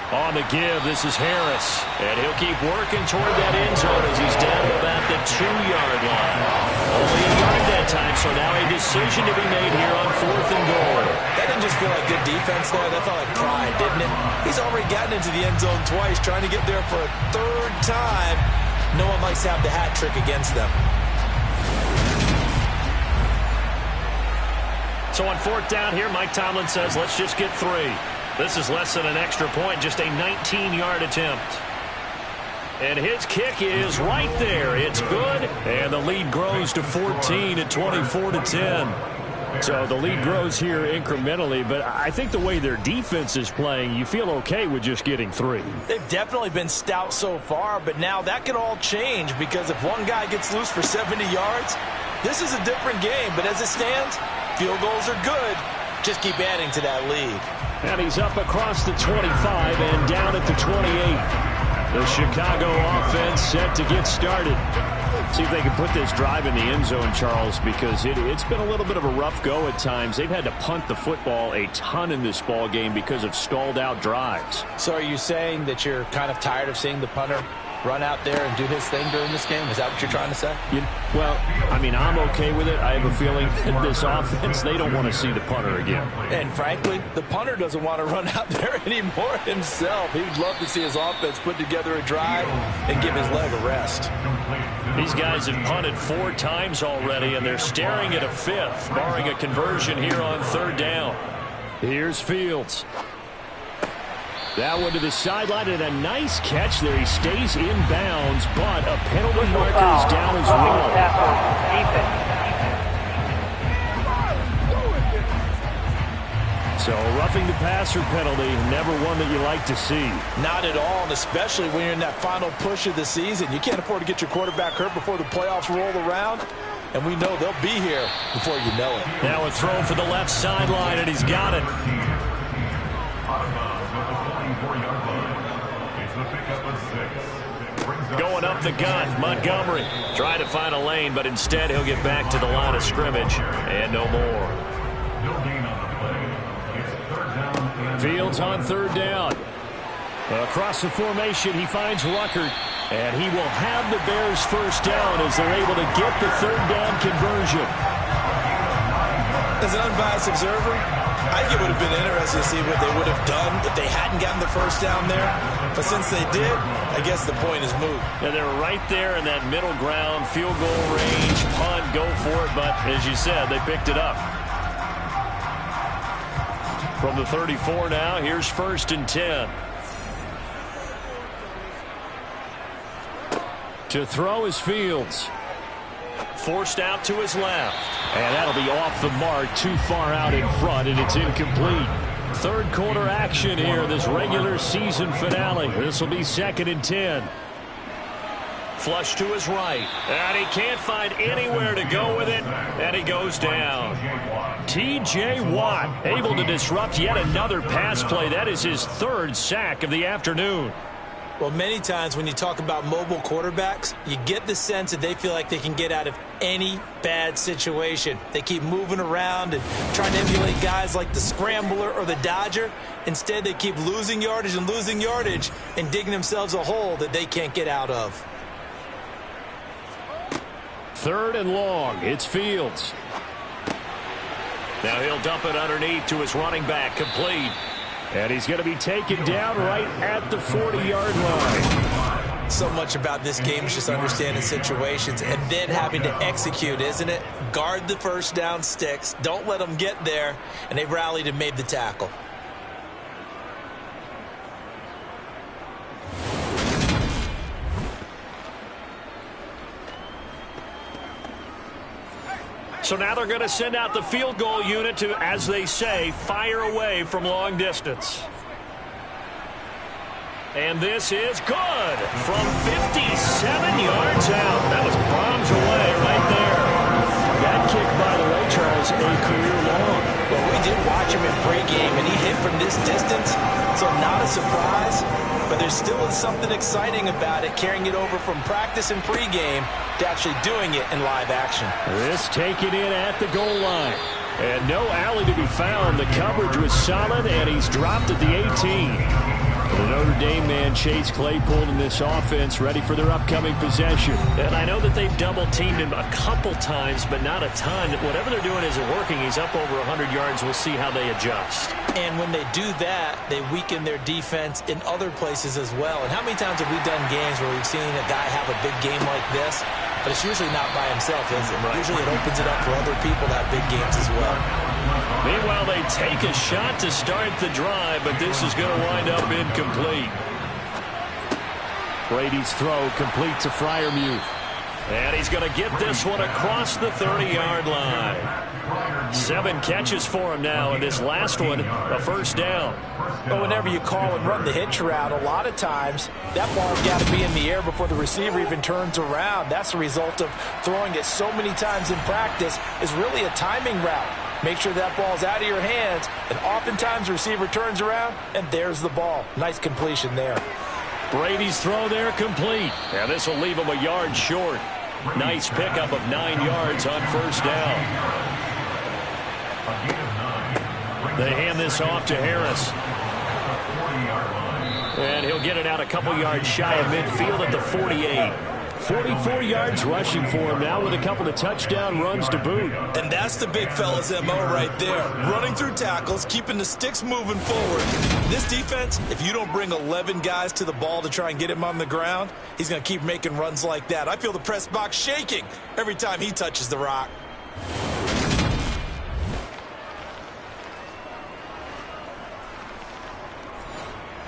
On the give, this is Harris. And he'll keep working toward that end zone as he's down to about the 2-yard line. Only a yard that time, so now a decision to be made here on fourth and goal. That didn't just feel like good defense there. That felt like pride, didn't it? He's already gotten into the end zone twice, trying to get there for a third time. No one likes to have the hat trick against them. So on fourth down here, Mike Tomlin says, let's just get 3. This is less than an extra point, just a 19-yard attempt. And his kick is right there. It's good, and the lead grows to 14 at 24-10. So the lead grows here incrementally, but I think the way their defense is playing, you feel okay with just getting 3. They've definitely been stout so far, but now that could all change because if one guy gets loose for 70 yards, this is a different game. But as it stands, field goals are good. Just keep adding to that lead. And he's up across the 25 and down at the 28. The Chicago offense set to get started. See if they can put this drive in the end zone, Charles, because it's been a little bit of a rough go at times. They've had to punt the football a ton in this ball game because of stalled out drives. So are you saying that you're kind of tired of seeing the punter run out there and do his thing during this game? Is that what you're trying to say? Well, I mean, I'm okay with it. I have a feeling that this offense, they don't want to see the punter again. And frankly, the punter doesn't want to run out there anymore himself. He'd love to see his offense put together a drive and give his leg a rest. These guys have punted 4 times already, and they're staring at a 5th, barring a conversion here on third down. Here's Fields. That one to the sideline, and a nice catch there. He stays in bounds, but a penalty marker is down as well. So roughing the passer penalty, never one that you like to see. Not at all, and especially when you're in that final push of the season. You can't afford to get your quarterback hurt before the playoffs roll around, and we know they'll be here before you know it. Now a throw for the left sideline, and he's got it. Going up the gut, Montgomery. Trying to find a lane, but instead he'll get back to the line of scrimmage. And no more. Fields on third down. Across the formation, he finds Ruckert. And he will have the Bears first down as they're able to get the third down conversion. As an unbiased observer, I think it would have been interesting to see what they would have done if they hadn't gotten the first down there. But since they did, I guess the point is moot. And they're right there in that middle ground, field goal range, punt, go for it. But as you said, they picked it up. From the 34 now, here's 1st and 10. To throw is Fields. Forced out to his left. And that'll be off the mark, too far out in front, and it's incomplete. Third quarter action here, this regular season finale. This will be 2nd and 10. Flush to his right. And he can't find anywhere to go with it. And he goes down. T.J. Watt able to disrupt yet another pass play. That is his 3rd sack of the afternoon. Well, many times when you talk about mobile quarterbacks, you get the sense that they feel like they can get out of any bad situation. They keep moving around and trying to emulate guys like the Scrambler or the Dodger. Instead, they keep losing yardage and digging themselves a hole that they can't get out of. 3rd and long. It's Fields. Now he'll dump it underneath to his running back, complete. And he's going to be taken down right at the 40-yard line. So much about this game is just understanding situations and then having to execute, isn't it? Guard the first down sticks. Don't let them get there. And they rallied and made the tackle. So now they're going to send out the field goal unit to, as they say, fire away from long distance. And this is good from 57 yards out. That was bombs away right there. That kick, by the way, Charles, a career long. Well, we did watch him in pregame, and he hit from this distance, so not a surprise. But there still is something exciting about it, carrying it over from practice and pregame to actually doing it in live action. This taken in at the goal line. And no alley to be found. The coverage was solid, and he's dropped at the 18. The Notre Dame man, Chase Claypool, in this offense, ready for their upcoming possession. And I know that they've double-teamed him a couple times, but not a ton. Whatever they're doing isn't working. He's up over 100 yards. We'll see how they adjust. And when they do that, they weaken their defense in other places as well. And how many times have we done games where we've seen a guy have a big game like this? But it's usually not by himself, is it? Right. Usually it opens it up for other people to have big games as well. Meanwhile, they take a shot to start the drive, but this is going to wind up incomplete. Brady's throw complete to Freiermuth. And he's going to get this one across the 30-yard line. 7 catches for him now, and this last one, a first down. But whenever you call and run the hitch route, a lot of times that ball's got to be in the air before the receiver even turns around. That's the result of throwing it so many times in practice is really a timing route. Make sure that ball's out of your hands, and oftentimes the receiver turns around, and there's the ball. Nice completion there. Brady's throw there complete. And this will leave him a yard short. Nice pickup of 9 yards on first down. They hand this off to Harris. And he'll get it out a couple yards shy of midfield at the 48. 44 yards rushing for him now with a couple of touchdown runs to boot. And that's the big fella's MO right there. Running through tackles, keeping the sticks moving forward. This defense, if you don't bring 11 guys to the ball to try and get him on the ground, he's going to keep making runs like that. I feel the press box shaking every time he touches the rock.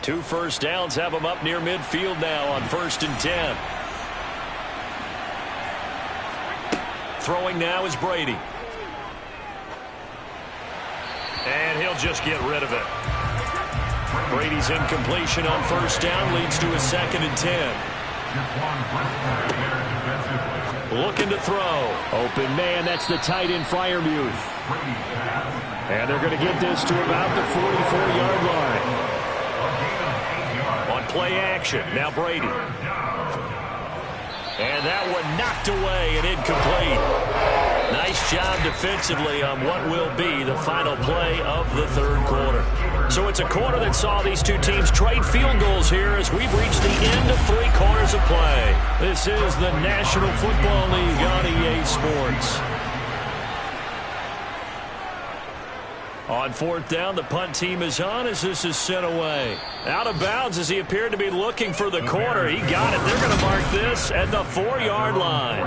Two first downs have him up near midfield now on 1st and 10. Throwing now is Brady. And he'll just get rid of it. Brady's incompletion on first down leads to a 2nd and 10. Looking to throw. Open man, that's the tight end Freiermuth. And they're going to get this to about the 44-yard line. On play action. Now Brady. And that one knocked away and incomplete. Nice job defensively on what will be the final play of the third quarter. So it's a quarter that saw these two teams trade field goals here as we've reached the end of 3 quarters of play. This is the National Football League on EA Sports. On 4th down, the punt team is on as this is sent away. Out of bounds as he appeared to be looking for the corner. He got it. They're going to mark this at the 4-yard line.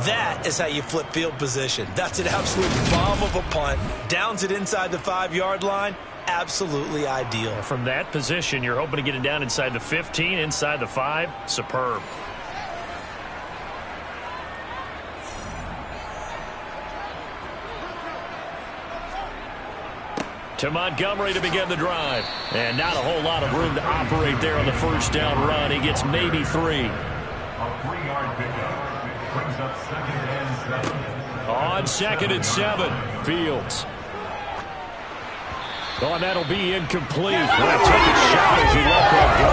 That is how you flip field position. That's an absolute bomb of a punt. Downs it inside the 5-yard line. Absolutely ideal. From that position, you're hoping to get it down inside the 15, inside the 5. Superb. To Montgomery to begin the drive. And not a whole lot of room to operate there on the first down run. He gets maybe 3. A 3-yard pickup brings up 2nd and 7. On 2nd and 7, Fields. Oh, and that'll be incomplete. Well, took a shot as he let that go.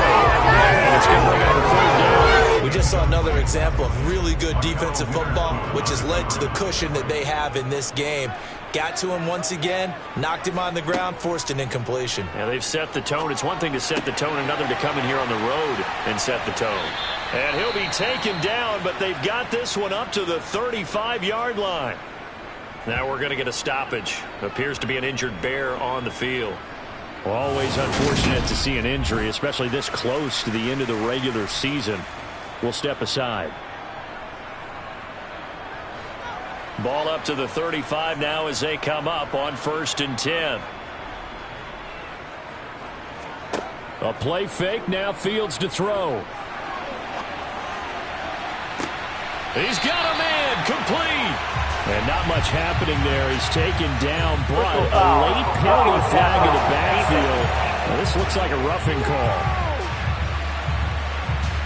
And it's going to bring up a 3rd down. We just saw another example of really good defensive football, which has led to the cushion that they have in this game. Got to him once again, knocked him on the ground, forced an incompletion. Yeah, they've set the tone. It's one thing to set the tone, another to come in here on the road and set the tone. And he'll be taken down, but they've got this one up to the 35-yard line. Now we're going to get a stoppage. Appears to be an injured Bear on the field. Well, always unfortunate to see an injury, especially this close to the end of the regular season. We'll step aside. Ball up to the 35 now as they come up on 1st and 10. A play fake, now Fields to throw. He's got a man, complete. And not much happening there. He's taken down, but a late penalty flag in the backfield. Now, this looks like a roughing call.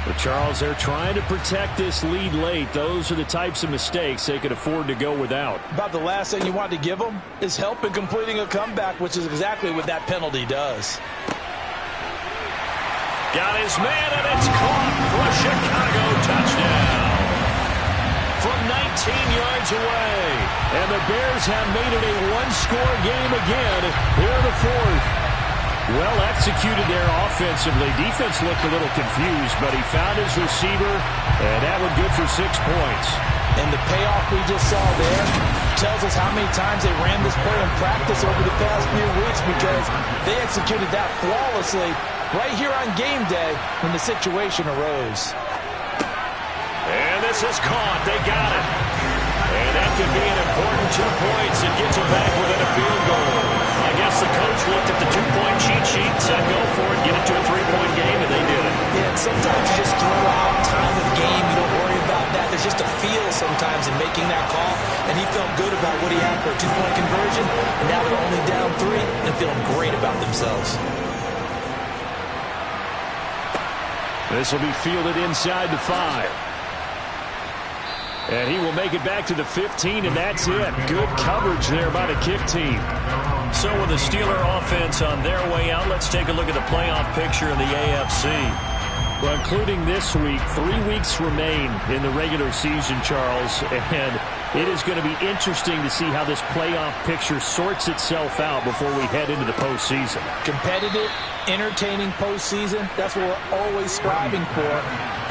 But Charles, they're trying to protect this lead late. Those are the types of mistakes they could afford to go without. About the last thing you want to give them is help in completing a comeback, which is exactly what that penalty does. Got his man, and it's caught for a Chicago touchdown. From 19 yards away. And the Bears have made it a one-score game again here in the 4th. Well executed there offensively. Defense looked a little confused, but he found his receiver, and that one good for 6 points. And the payoff we just saw there tells us how many times they ran this play in practice over the past few weeks, because they executed that flawlessly right here on game day when the situation arose. And this is caught. They got it. And that could be an important 2 points. It gets them back within a field goal. I guess the coach looked at the 2-point cheat sheet, said go for it, get it to a 3-point game, and they did it. Yeah, and sometimes you just throw out time of game. You don't worry about that. There's just a feel sometimes in making that call, and he felt good about what he had for a 2-point conversion, and now they're only down 3 and feeling great about themselves. This will be fielded inside the 5. And he will make it back to the 15, and that's it. Good coverage there by the kick team. So with the Steeler offense on their way out, let's take a look at the playoff picture in the AFC. Well, including this week, 3 weeks remain in the regular season, Charles, and it is going to be interesting to see how this playoff picture sorts itself out before we head into the postseason. Competitive, entertaining postseason, that's what we're always striving for.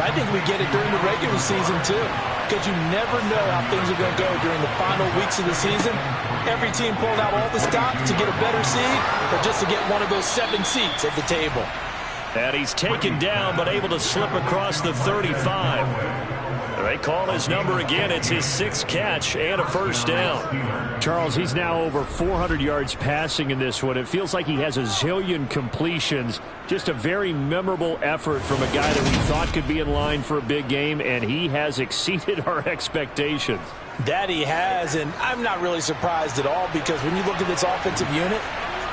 But I think we get it during the regular season, too, because you never know how things are going to go during the final weeks of the season. Every team pulled out all the stops to get a better seed or just to get one of those 7 seats at the table. And he's taken down, but able to slip across the 35. They call his number again. It's his 6th catch and a first down. Charles, he's now over 400 yards passing in this one. It feels like he has a zillion completions. Just a very memorable effort from a guy that we thought could be in line for a big game, and he has exceeded our expectations. That he has, and I'm not really surprised at all, because when you look at this offensive unit,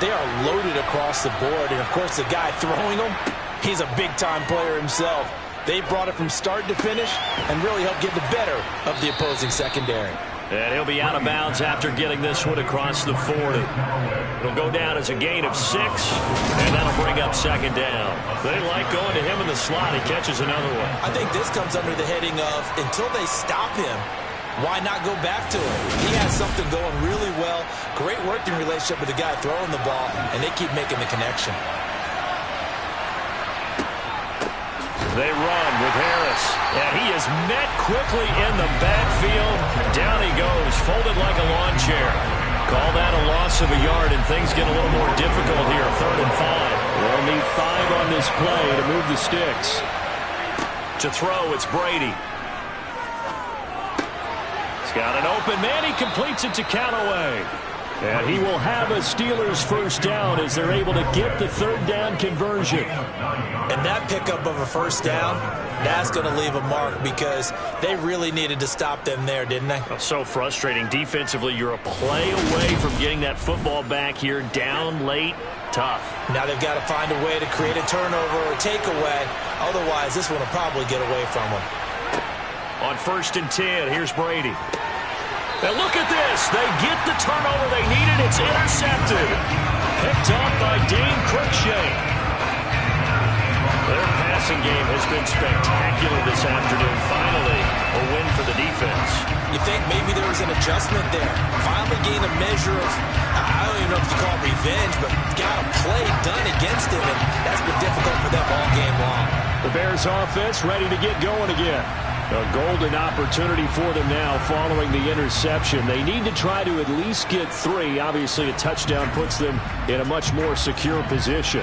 they are loaded across the board. And, of course, the guy throwing them, he's a big-time player himself. They brought it from start to finish and really helped get the better of the opposing secondary. And he'll be out of bounds after getting this one across the 40. It'll go down as a gain of 6, and that'll bring up second down. They like going to him in the slot. He catches another one. I think this comes under the heading of until they stop him, why not go back to him? He has something going really well. Great working relationship with the guy throwing the ball, and they keep making the connection. They run with Harris, and he is met quickly in the backfield. Down he goes, folded like a lawn chair. Call that a loss of a yard, and things get a little more difficult here, 3rd and 5. They'll need 5 on this play to move the sticks. To throw, it's Brady. He's got an open man. He completes it to Callaway. And he will have a Steelers first down as they're able to get the 3rd down conversion. And that pickup of a first down, that's going to leave a mark because they really needed to stop them there, didn't they? So frustrating. Defensively, you're a play away from getting that football back here. Down late, tough. Now they've got to find a way to create a turnover or takeaway. Otherwise, this one will probably get away from them. On 1st and 10, here's Brady. And look at this. They get the turnover they needed. It's intercepted. Picked up by Dane Cruikshank. Their passing game has been spectacular this afternoon. Finally, a win for the defense. You think maybe there was an adjustment there. Finally gained a measure of, I don't even know if you call it revenge, but got a play done against him, and that's been difficult for them all game long. The Bears offense ready to get going again. A golden opportunity for them now following the interception. They need to try to at least get 3. Obviously, a touchdown puts them in a much more secure position.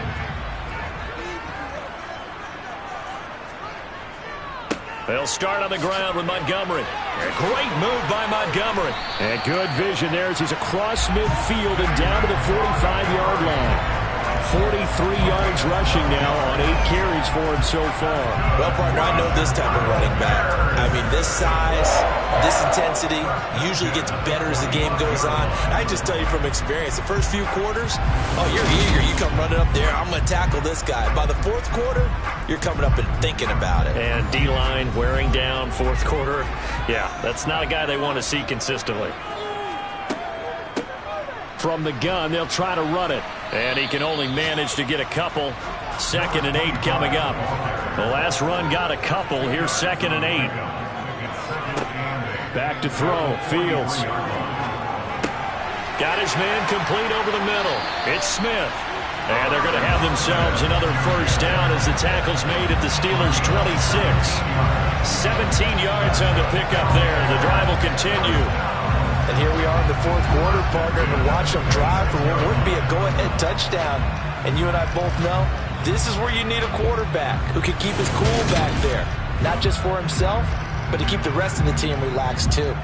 They'll start on the ground with Montgomery. A great move by Montgomery. And good vision there as he's across midfield and down to the 45-yard line. 43 yards rushing now on 8 carries for him so far. Well, partner, I know this type of running back. I mean, this size, this intensity usually gets better as the game goes on. I just tell you from experience, the first few quarters, oh, you're eager. You come running up there, I'm going to tackle this guy. By the 4th quarter, you're coming up and thinking about it. And D-line wearing down 4th quarter. Yeah, that's not a guy they want to see consistently. From the gun, they'll try to run it. And he can only manage to get a couple. 2nd and 8 coming up. The last run got a couple. Here's 2nd and 8. Back to throw. Fields. Got his man complete over the middle. It's Smith. And they're going to have themselves another first down as the tackle's made at the Steelers' 26. 17 yards on the pickup there. The drive will continue. And here we are in the 4th quarter, partner, and watch them drive for what would be a go-ahead touchdown. And you and I both know this is where you need a quarterback who can keep his cool back there. Not just for himself, but to keep the rest of the team relaxed too.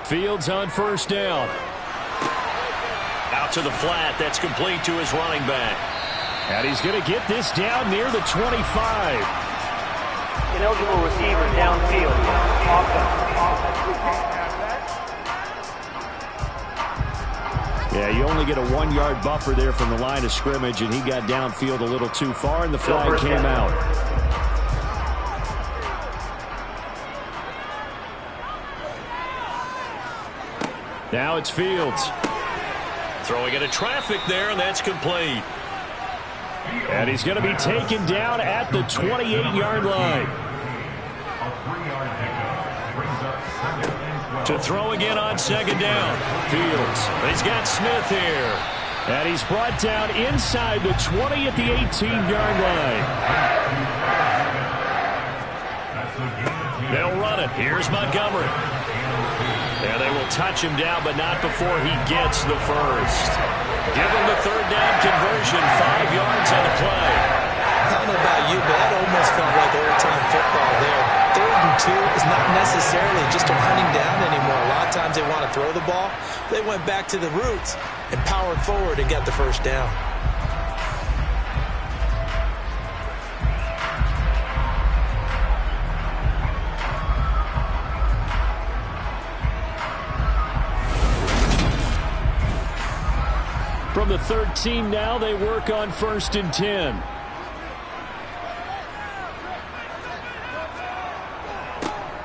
Fields on first down. Out to the flat. That's complete to his running back. And he's going to get this down near the 25. Ineligible receiver downfield. Yeah, you only get a 1-yard buffer there from the line of scrimmage, and he got downfield a little too far, and the flag came out. Now it's Fields. Throwing into traffic there, and that's complete. And he's going to be taken down at the 28-yard line. To throw again on 2nd down. Fields. He's got Smith here. And he's brought down inside the 20 at the 18-yard line. They'll run it. Here's Montgomery. And they will touch him down, but not before he gets the first. Give him the 3rd down conversion, 5 yards on the play. I don't know about you, but that almost felt like old-time football there. 3rd and 2 is not necessarily just a running down anymore. A lot of times they want to throw the ball. They went back to the roots and powered forward and got the first down. From the 13 now, they work on 1st and 10.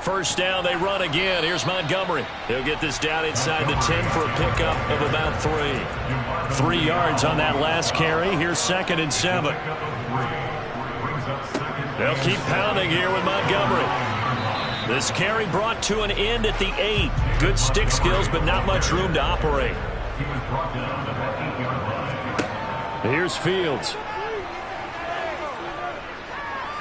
first down, they run again. Here's Montgomery. He'll get this down inside the 10 for a pickup of about 3. 3 yards on that last carry. Here's 2nd and 7. They'll keep pounding here with Montgomery. This carry brought to an end at the 8. Good stick skills, but not much room to operate. Here's Fields.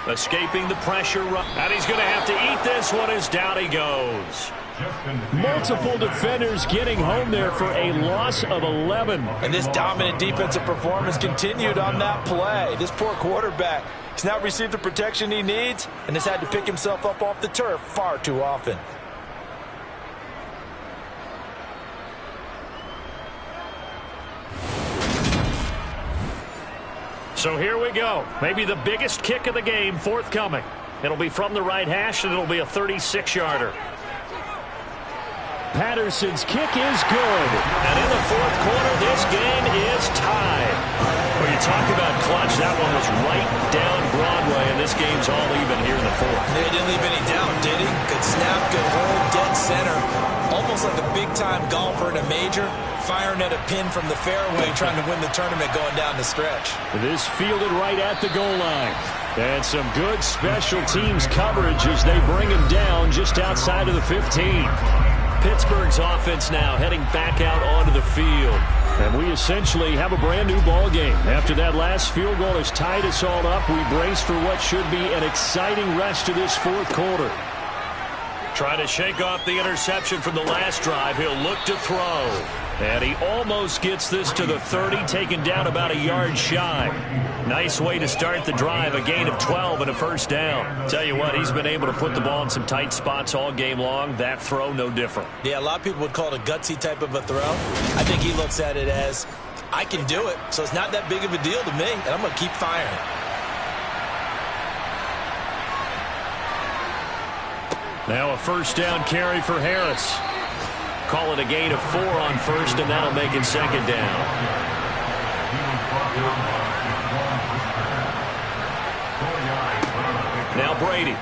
Escaping the pressure, and he's going to have to eat this one as down he goes. Multiple defenders getting home there for a loss of 11. And this dominant defensive performance continued on that play. This poor quarterback has not received the protection he needs and has had to pick himself up off the turf far too often. So here we go. Maybe the biggest kick of the game forthcoming. It'll be from the right hash, and it'll be a 36-yarder. Patterson's kick is good. And in the fourth quarter, this game is tied. Well, you talk about clutch. That one was right down Broadway, and this game's all even here in the fourth. He didn't leave any doubt, did he? Good snap, good hold, dead center. Almost like a big-time golfer in a major, firing at a pin from the fairway, trying to win the tournament going down the stretch. This fielded right at the goal line. And some good special teams coverage as they bring him down just outside of the 15. Pittsburgh's offense now heading back out onto the field. And we essentially have a brand new ball game. After that last field goal has tied us all up, we brace for what should be an exciting rest of this fourth quarter. Trying to shake off the interception from the last drive. He'll look to throw. And he almost gets this to the 30, taken down about a yard shy. Nice way to start the drive, a gain of 12 and a first down. Tell you what, he's been able to put the ball in some tight spots all game long. That throw, no different. Yeah, a lot of people would call it a gutsy type of a throw. I think he looks at it as, I can do it, so it's not that big of a deal to me, and I'm going to keep firing. Now a first down carry for Harris. Call it a gain of 4 on first, and that'll make it second down. Now Brady.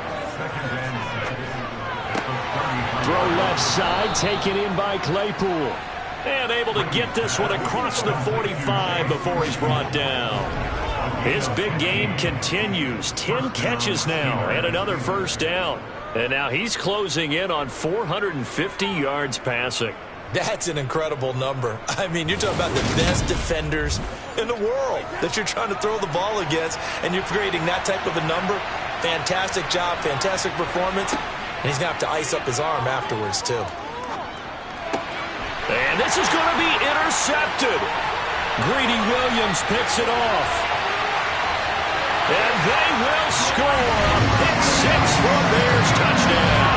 Throw left side, taken in by Claypool. And able to get this one across the 45 before he's brought down. His big game continues. 10 catches now and another first down. And now he's closing in on 450 yards passing. That's an incredible number. I mean, you're talking about the best defenders in the world that you're trying to throw the ball against, and you're creating that type of a number. Fantastic job, fantastic performance. And he's going to have to ice up his arm afterwards, too. And this is going to be intercepted. Greedy Williams picks it off. And they will score a pick six for a Bears touchdown.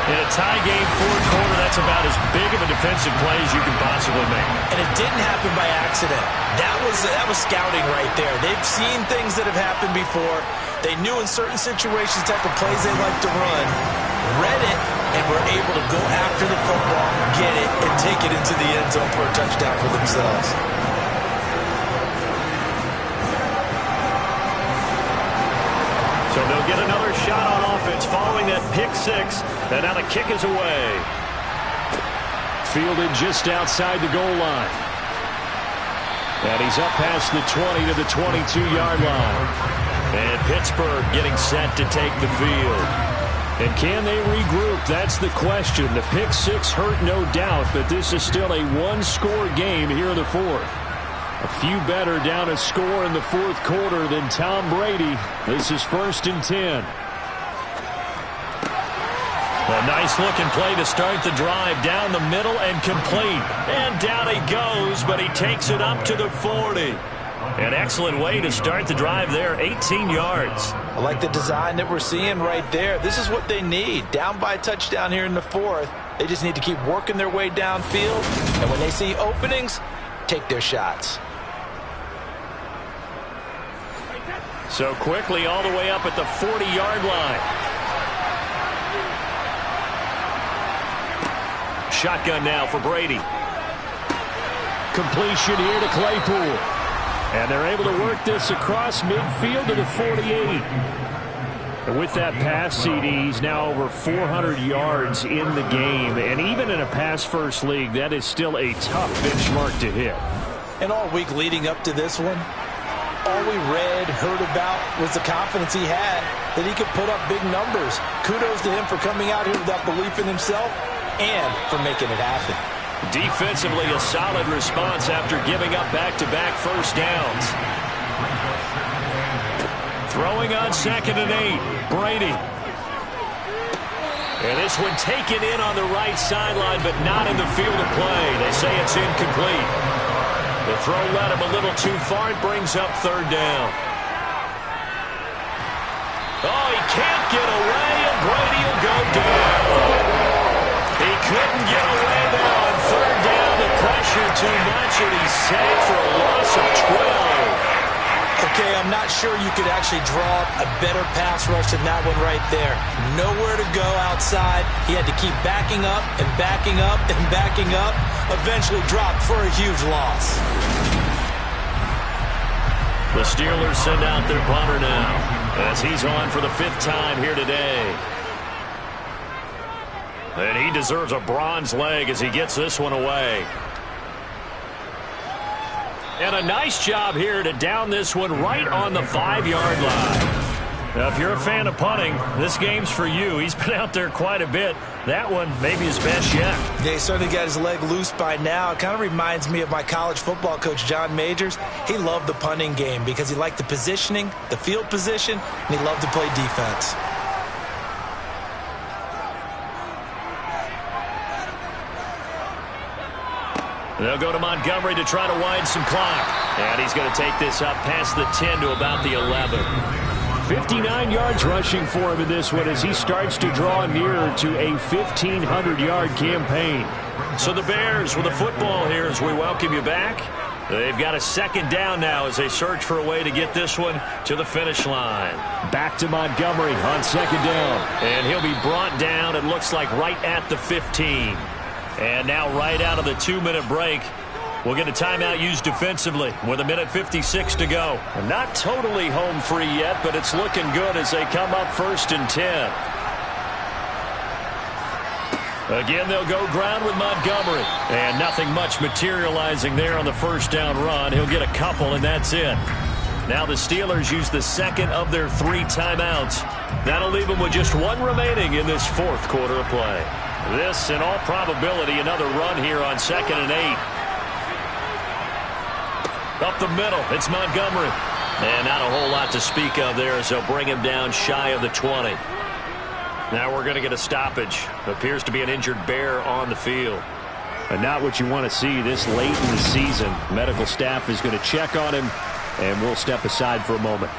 In a tie game, fourth quarter, that's about as big of a defensive play as you can possibly make. And it didn't happen by accident. That was scouting right there. They've seen things that have happened before. They knew in certain situations the type of plays they like to run, read it, and were able to go after the football, get it, and take it into the end zone for a touchdown for themselves. So they'll get another shot on offense following that pick six. And now the kick is away. Fielded just outside the goal line. And he's up past the 20 to the 22-yard line. And Pittsburgh getting set to take the field. And can they regroup? That's the question. The pick six hurt, no doubt, but this is still a one-score game here in the fourth. A few better down a score in the fourth quarter than Tom Brady. This is 1st and 10. A nice-looking play to start the drive down the middle and complete. And down he goes, but he takes it up to the 40. An excellent way to start the drive there, 18 yards. I like the design that we're seeing right there. This is what they need. Down by a touchdown here in the fourth. They just need to keep working their way downfield. And when they see openings, take their shots. So quickly all the way up at the 40-yard line. Shotgun now for Brady. Completion here to Claypool. And they're able to work this across midfield to the 48. And with that pass, CD, he's now over 400 yards in the game. And even in a pass-first league, that is still a tough benchmark to hit. And all week leading up to this one, all we read, heard about was the confidence he had that he could put up big numbers. Kudos to him for coming out here with that belief in himself and for making it happen. Defensively, a solid response after giving up back-to-back first downs. Throwing on 2nd and 8, Brady. And this one taken in on the right sideline, but not in the field of play. They say it's incomplete. The throw led him a little too far. It brings up 3rd down. Oh, he can't get away, and Brady will go down. He couldn't get away there on 3rd down. The pressure too much, and he's sacked for a loss of 12. Okay, I'm not sure you could actually draw a better pass rush than that one right there. Nowhere to go outside. He had to keep backing up and backing up and backing up. Eventually dropped for a huge loss. The Steelers send out their punter now as he's on for the 5th time here today. And he deserves a bronze leg as he gets this one away. And a nice job here to down this one right on the 5-yard line. Now, if you're a fan of punting, this game's for you. He's been out there quite a bit. That one maybe his best yet. Yeah, he certainly got his leg loose by now. It kind of reminds me of my college football coach, John Majors. He loved the punting game because he liked the positioning, the field position, and he loved to play defense. They'll go to Montgomery to try to wind some clock. And he's going to take this up past the 10 to about the 11. 59 yards rushing for him in this one as he starts to draw nearer to a 1,500-yard campaign. So the Bears with the football here as we welcome you back. They've got a 2nd down now as they search for a way to get this one to the finish line. Back to Montgomery on 2nd down. And he'll be brought down, it looks like, right at the 15. And now right out of the 2-minute break, we'll get a timeout used defensively with 1:56 to go. Not totally home free yet, but it's looking good as they come up 1st and 10. Again, they'll go ground with Montgomery. And nothing much materializing there on the 1st down run. He'll get a couple, and that's it. Now the Steelers use the 2nd of their 3 timeouts. That'll leave them with just 1 remaining in this 4th quarter of play. This, in all probability, another run here on 2nd and 8. Up the middle, it's Montgomery. And not a whole lot to speak of there as they'll bring him down shy of the 20. Now we're going to get a stoppage. Appears to be an injured Bear on the field. And not what you want to see this late in the season. Medical staff is going to check on him, and we'll step aside for a moment.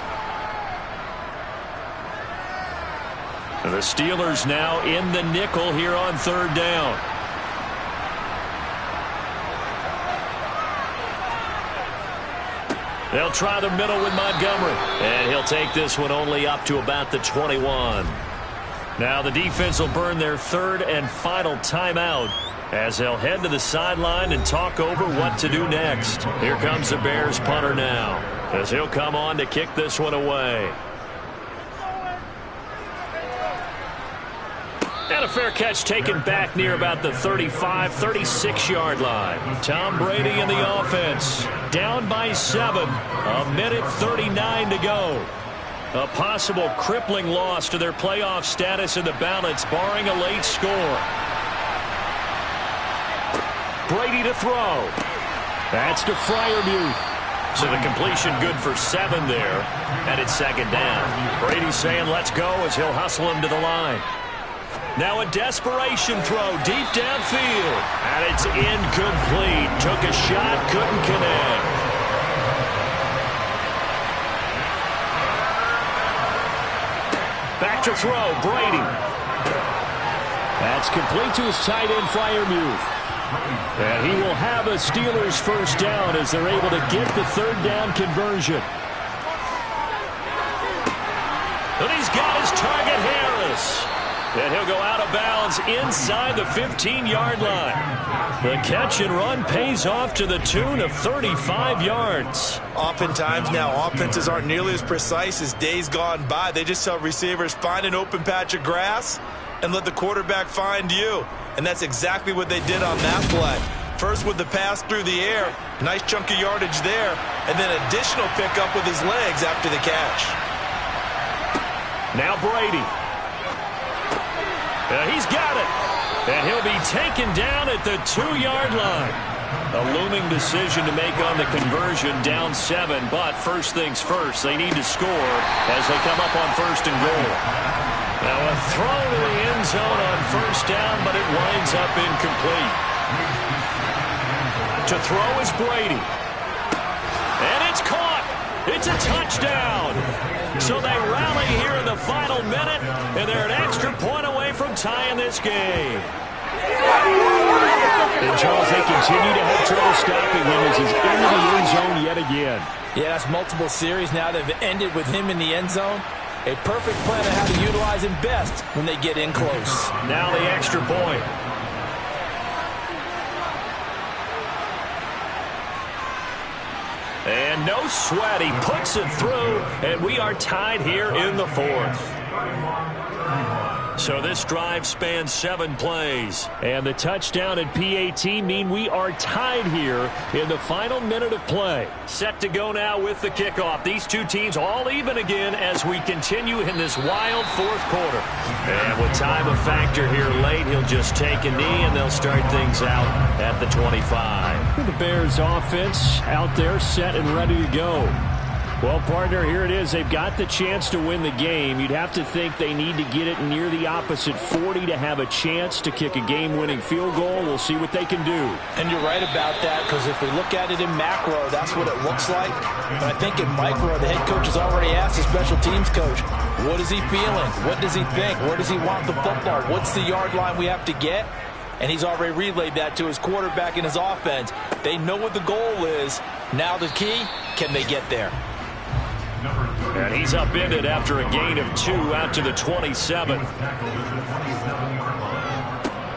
The Steelers now in the nickel here on 3rd down. They'll try the middle with Montgomery. And he'll take this one only up to about the 21. Now the defense will burn their 3rd and final timeout as they'll head to the sideline and talk over what to do next. Here comes the Bears punter now as he'll come on to kick this one away. And a fair catch taken back near about the 35, 36-yard line. Tom Brady in the offense. Down by 7. 1:39 to go. A possible crippling loss to their playoff status in the balance, barring a late score. Brady to throw. That's to Freiermuth. So the completion good for 7 there. And it's 2nd down. Brady's saying let's go as he'll hustle him to the line. Now a desperation throw deep downfield. And it's incomplete. Took a shot, couldn't connect. Back to throw, Brady. That's complete to his tight end, Freiermuth. And he will have a Steelers 1st down as they're able to get the 3rd down conversion. And he's got his target, Harris. And he'll go out of bounds inside the 15-yard line. The catch and run pays off to the tune of 35 yards. Oftentimes now, offenses aren't nearly as precise as days gone by. They just tell receivers, find an open patch of grass and let the quarterback find you. And that's exactly what they did on that play. First with the pass through the air, nice chunk of yardage there, and then additional pickup with his legs after the catch. Now Brady. He's got it. And he'll be taken down at the 2-yard line. A looming decision to make on the conversion, down 7. But first things first, they need to score as they come up on 1st and goal. Now a throw to the end zone on 1st down, but it winds up incomplete. To throw is Brady. And it's caught. It's a touchdown. So they rally here in the final minute, and they're an extra point away from tying this game. And Charles, they continue to have trouble stopping him as he's into the end zone yet again. Yeah, that's multiple series now that have ended with him in the end zone. A perfect plan of how to utilize him best when they get in close. Now the extra point. And no sweat, he puts it through, and we are tied here in the 4th. So this drive spans 7 plays. And the touchdown and PAT mean we are tied here in the final minute of play. Set to go now with the kickoff. These two teams all even again as we continue in this wild 4th quarter. And with time a factor here late, he'll just take a knee and they'll start things out at the 25. The Bears offense out there set and ready to go. Well, partner, here it is. They've got the chance to win the game. You'd have to think they need to get it near the opposite 40 to have a chance to kick a game-winning field goal. We'll see what they can do. And you're right about that, because if we look at it in macro, that's what it looks like. But I think in micro, the head coach has already asked the special teams coach, what is he feeling? What does he think? Where does he want the football? What's the yard line we have to get? And he's already relayed that to his quarterback and his offense. They know what the goal is. Now the key, can they get there? And he's upended after a gain of 2 out to the 27.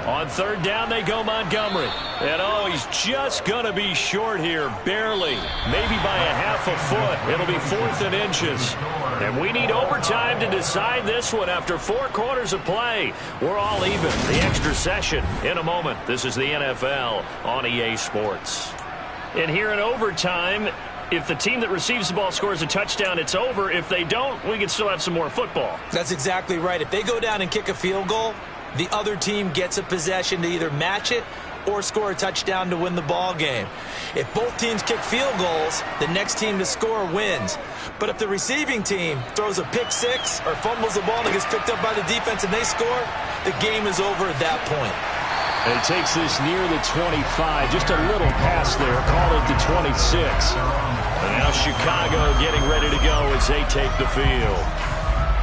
On 3rd down, they go Montgomery. And, oh, he's just going to be short here, barely. Maybe by a half a foot. It'll be 4th and inches. And we need overtime to decide this one after 4 quarters of play. We're all even. The extra session in a moment. This is the NFL on EA Sports. And here in overtime, if the team that receives the ball scores a touchdown, it's over. If they don't, we can still have some more football. That's exactly right. If they go down and kick a field goal, the other team gets a possession to either match it or score a touchdown to win the ball game. If both teams kick field goals, the next team to score wins. But if the receiving team throws a pick 6 or fumbles the ball and it gets picked up by the defense and they score, the game is over at that point. And he takes this near the 25. Just a little pass there. Call it the 26. And now Chicago getting ready to go as they take the field.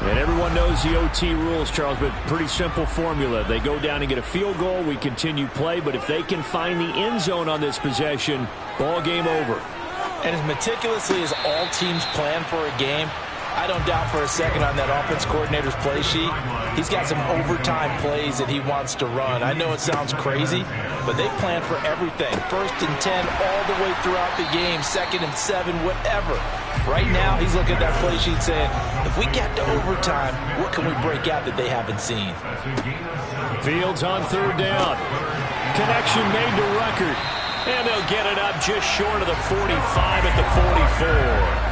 And everyone knows the OT rules, Charles, but pretty simple formula. They go down and get a field goal. We continue play. But if they can find the end zone on this possession, ball game over. And as meticulously as all teams plan for a game, I don't doubt for a second on that offense coordinator's play sheet, he's got some overtime plays that he wants to run. I know it sounds crazy, but they plan for everything. 1st and 10 all the way throughout the game, 2nd and 7, whatever. Right now, he's looking at that play sheet saying, if we get to overtime, what can we break out that they haven't seen? Fields on 3rd down. Connection made to Ruckert. And they'll get it up just short of the 45 at the 44.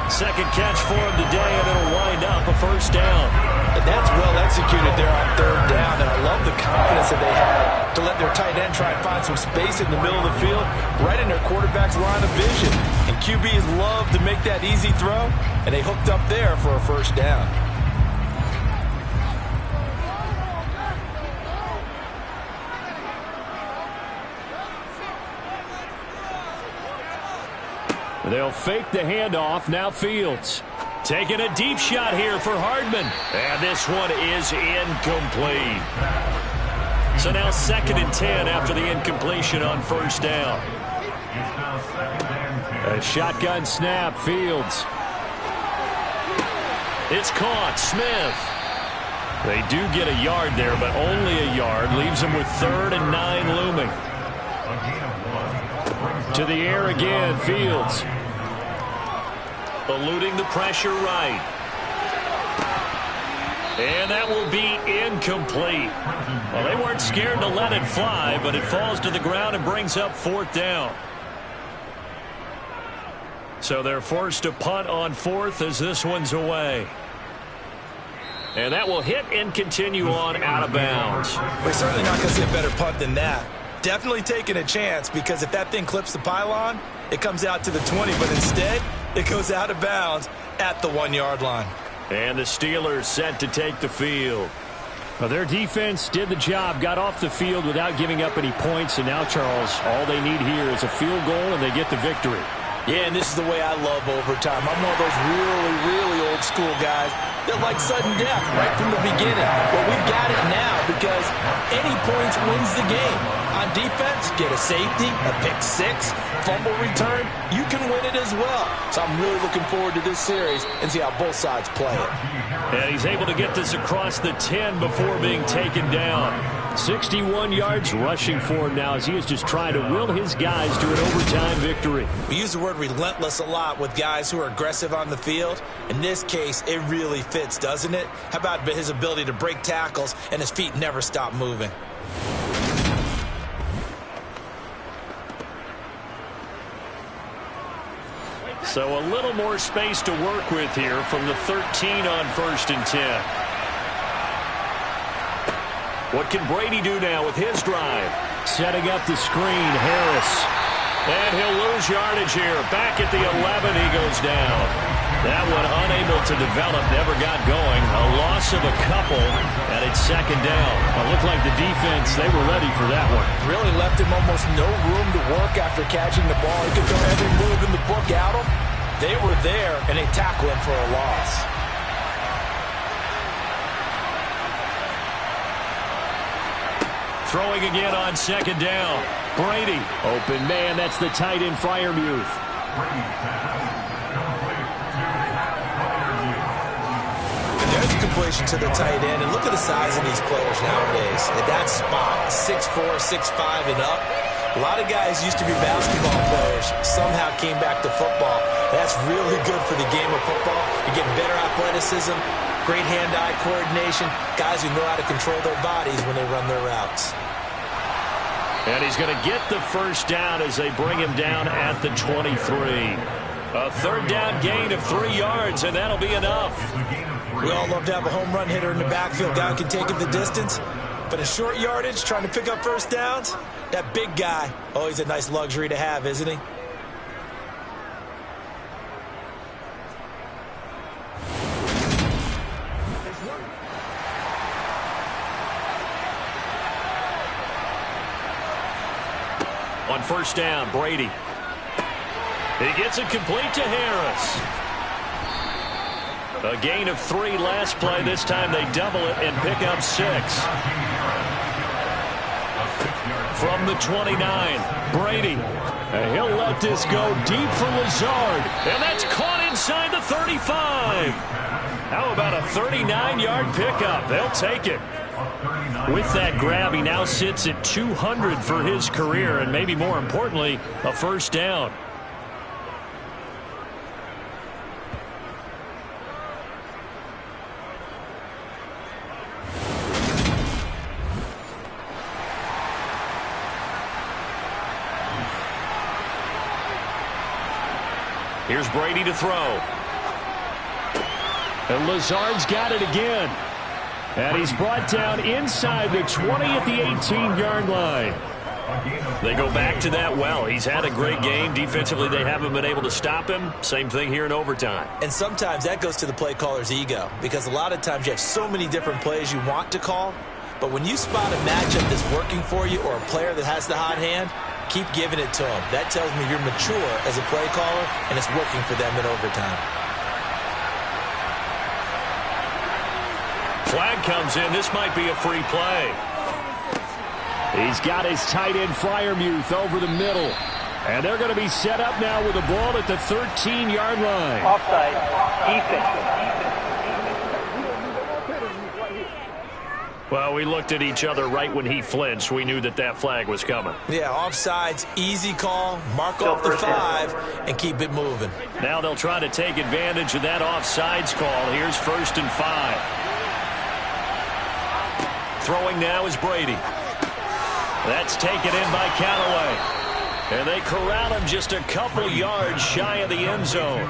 Second catch for him today, and it'll wind up a 1st down. And that's well executed there on 3rd down, and I love the confidence that they had to let their tight end try and find some space in the middle of the field, right in their quarterback's line of vision. And QBs love to make that easy throw, and they hooked up there for a 1st down. They'll fake the handoff. Now Fields taking a deep shot here for Hardman. And this one is incomplete. So now 2nd and 10 after the incompletion on 1st down. A shotgun snap. Fields. It's caught. Smith. They do get a yard there, but only a yard. Leaves them with 3rd and 9 looming. To the air again, Fields. Eluding the pressure right. And that will be incomplete. Well, they weren't scared to let it fly, but it falls to the ground and brings up 4th down. So they're forced to punt on 4th as this one's away. And that will hit and continue on out of bounds. We're certainly not going to see a better punt than that. Definitely taking a chance, because if that thing clips the pylon, it comes out to the 20, but instead it goes out of bounds at the 1-yard line. And the Steelers set to take the field. Well, their defense did the job, got off the field without giving up any points, and now, Charles, all they need here is a field goal and they get the victory. Yeah, and this is the way I love overtime. I'm one of those really, really old school guys that like sudden death right from the beginning. Well, we've got it now, because any points wins the game. On defense, get a safety, a pick 6, fumble return, you can win it as well. So I'm really looking forward to this series and see how both sides play it. And he's able to get this across the 10 before being taken down. 61 yards rushing for him now as he is just trying to will his guys to an overtime victory. We use the word relentless a lot with guys who are aggressive on the field. In this case, it really fits, doesn't it? How about his ability to break tackles and his feet never stop moving? So a little more space to work with here from the 13 on 1st and 10. What can Brady do now with his drive? Setting up the screen, Harris. And he'll lose yardage here. Back at the 11, he goes down. That one unable to develop, never got going. A loss of a couple, and it's 2nd down. It looked like the defense, they were ready for that one. Really left him almost no room to work after catching the ball. He could throw every move in the book at him. They were there, and they tackled him for a loss. Throwing again on 2nd down. Brady. Open man, that's the tight end, Freiermuth. And there's a completion to the tight end. And look at the size of these players nowadays. At that spot, 6'4", 6'5", and up. A lot of guys used to be basketball players, somehow came back to football. That's really good for the game of football. You get better athleticism, great hand-eye coordination, guys who know how to control their bodies when they run their routes. And he's going to get the 1st down as they bring him down at the 23. A 3rd down gain of 3 yards, and that'll be enough. We all love to have a home run hitter in the backfield. Guy who can take it the distance. But in short yardage, trying to pick up 1st downs, that big guy, oh, he's a nice luxury to have, isn't he? On 1st down, Brady. He gets it complete to Harris. A gain of 3 last play. This time they double it and pick up 6. From the 29, Brady. And he'll let this go deep for Lazard. And that's caught inside the 35. How about a 39-yard pickup? They'll take it. With that grab, he now sits at 200 for his career, and maybe more importantly, a 1st down. Here's Brady to throw. And Lazard's got it again. And he's brought down inside the 20 at the 18-yard line. They go back to that well. He's had a great game. Defensively, they haven't been able to stop him. Same thing here in overtime. And sometimes that goes to the play caller's ego, because a lot of times you have so many different plays you want to call, but when you spot a matchup that's working for you or a player that has the hot hand, keep giving it to him. That tells me you're mature as a play caller, and it's working for them in overtime. Flag comes in. This might be a free play. He's got his tight end Freiermuth over the middle. And they're going to be set up now with the ball at the 13-yard line. Offside. Defense. Well, we looked at each other right when he flinched. We knew that that flag was coming. Yeah, offsides, easy call, mark off the 5, and keep it moving. Now they'll try to take advantage of that offsides call. Here's 1st and 5. Throwing now is Brady. That's taken in by Callaway. And they corral him just a couple yards shy of the end zone.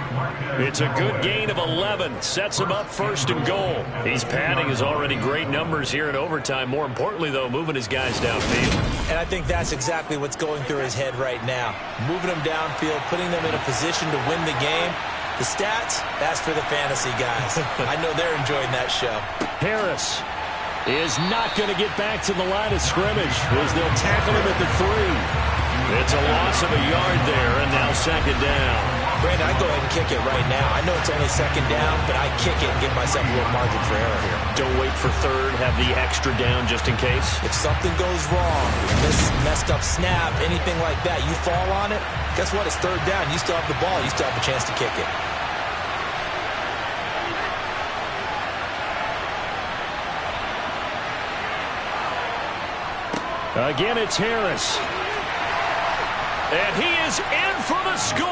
It's a good gain of 11. Sets him up 1st and goal. He's padding his already great numbers here in overtime. More importantly, though, moving his guys downfield. And I think that's exactly what's going through his head right now. Moving them downfield, putting them in a position to win the game. The stats, that's for the fantasy guys. I know they're enjoying that show. Harris is not going to get back to the line of scrimmage as they'll tackle him at the 3. It's a loss of a yard there, and now 2nd down. Brandon, I'd go ahead and kick it right now. I know it's only 2nd down, but I kick it and give myself a little margin for error here. Don't wait for 3rd. Have the extra down just in case. If something goes wrong, messed up snap, anything like that, you fall on it, guess what? It's 3rd down. You still have the ball. You still have a chance to kick it. Again, it's Harris. And he is in for the score.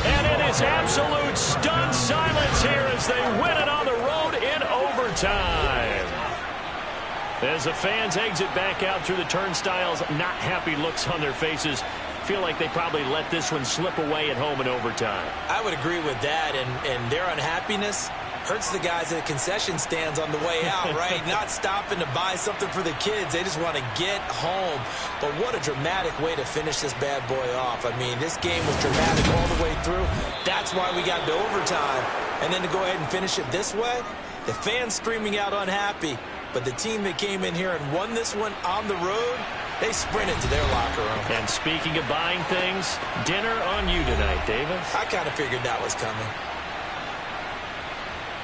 And it is absolute stunned silence here as they win it on the road in overtime. As the fans exit back out through the turnstiles, not happy looks on their faces. Feel like they probably let this one slip away at home in overtime. I would agree with that, and their unhappiness hurts the guys at the concession stands on the way out, right? Not stopping to buy something for the kids. They just want to get home. But what a dramatic way to finish this bad boy off. I mean, this game was dramatic all the way through. That's why we got to overtime. And then to go ahead and finish it this way, the fans screaming out unhappy. But the team that came in here and won this one on the road, they sprinted to their locker room. And speaking of buying things, dinner on you tonight, Davis. I kind of figured that was coming.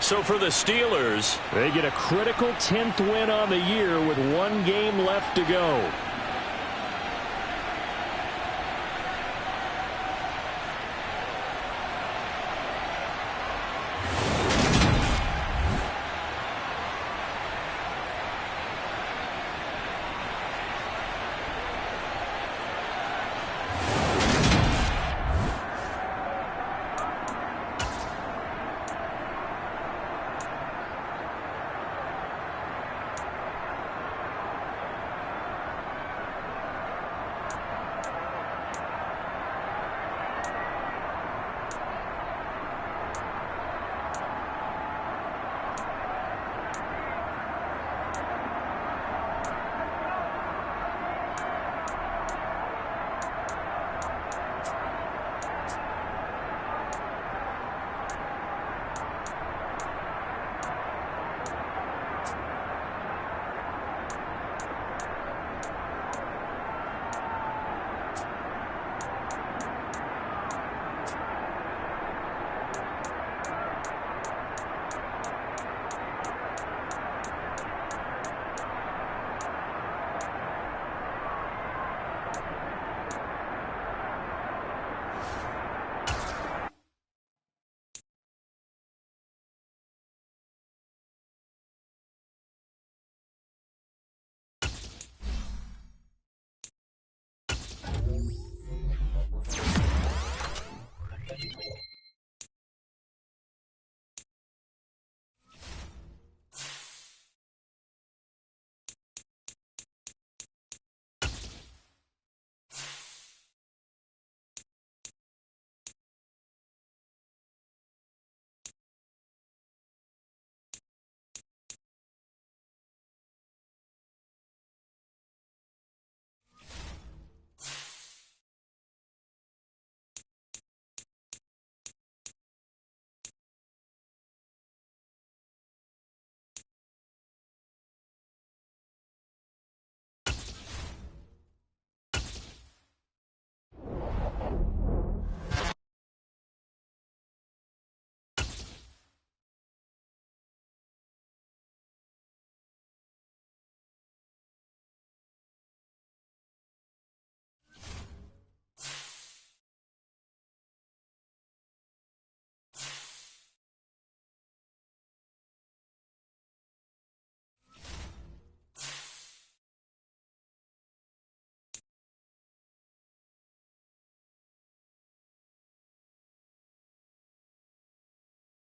So for the Steelers, they get a critical 10th win on the year with 1 game left to go.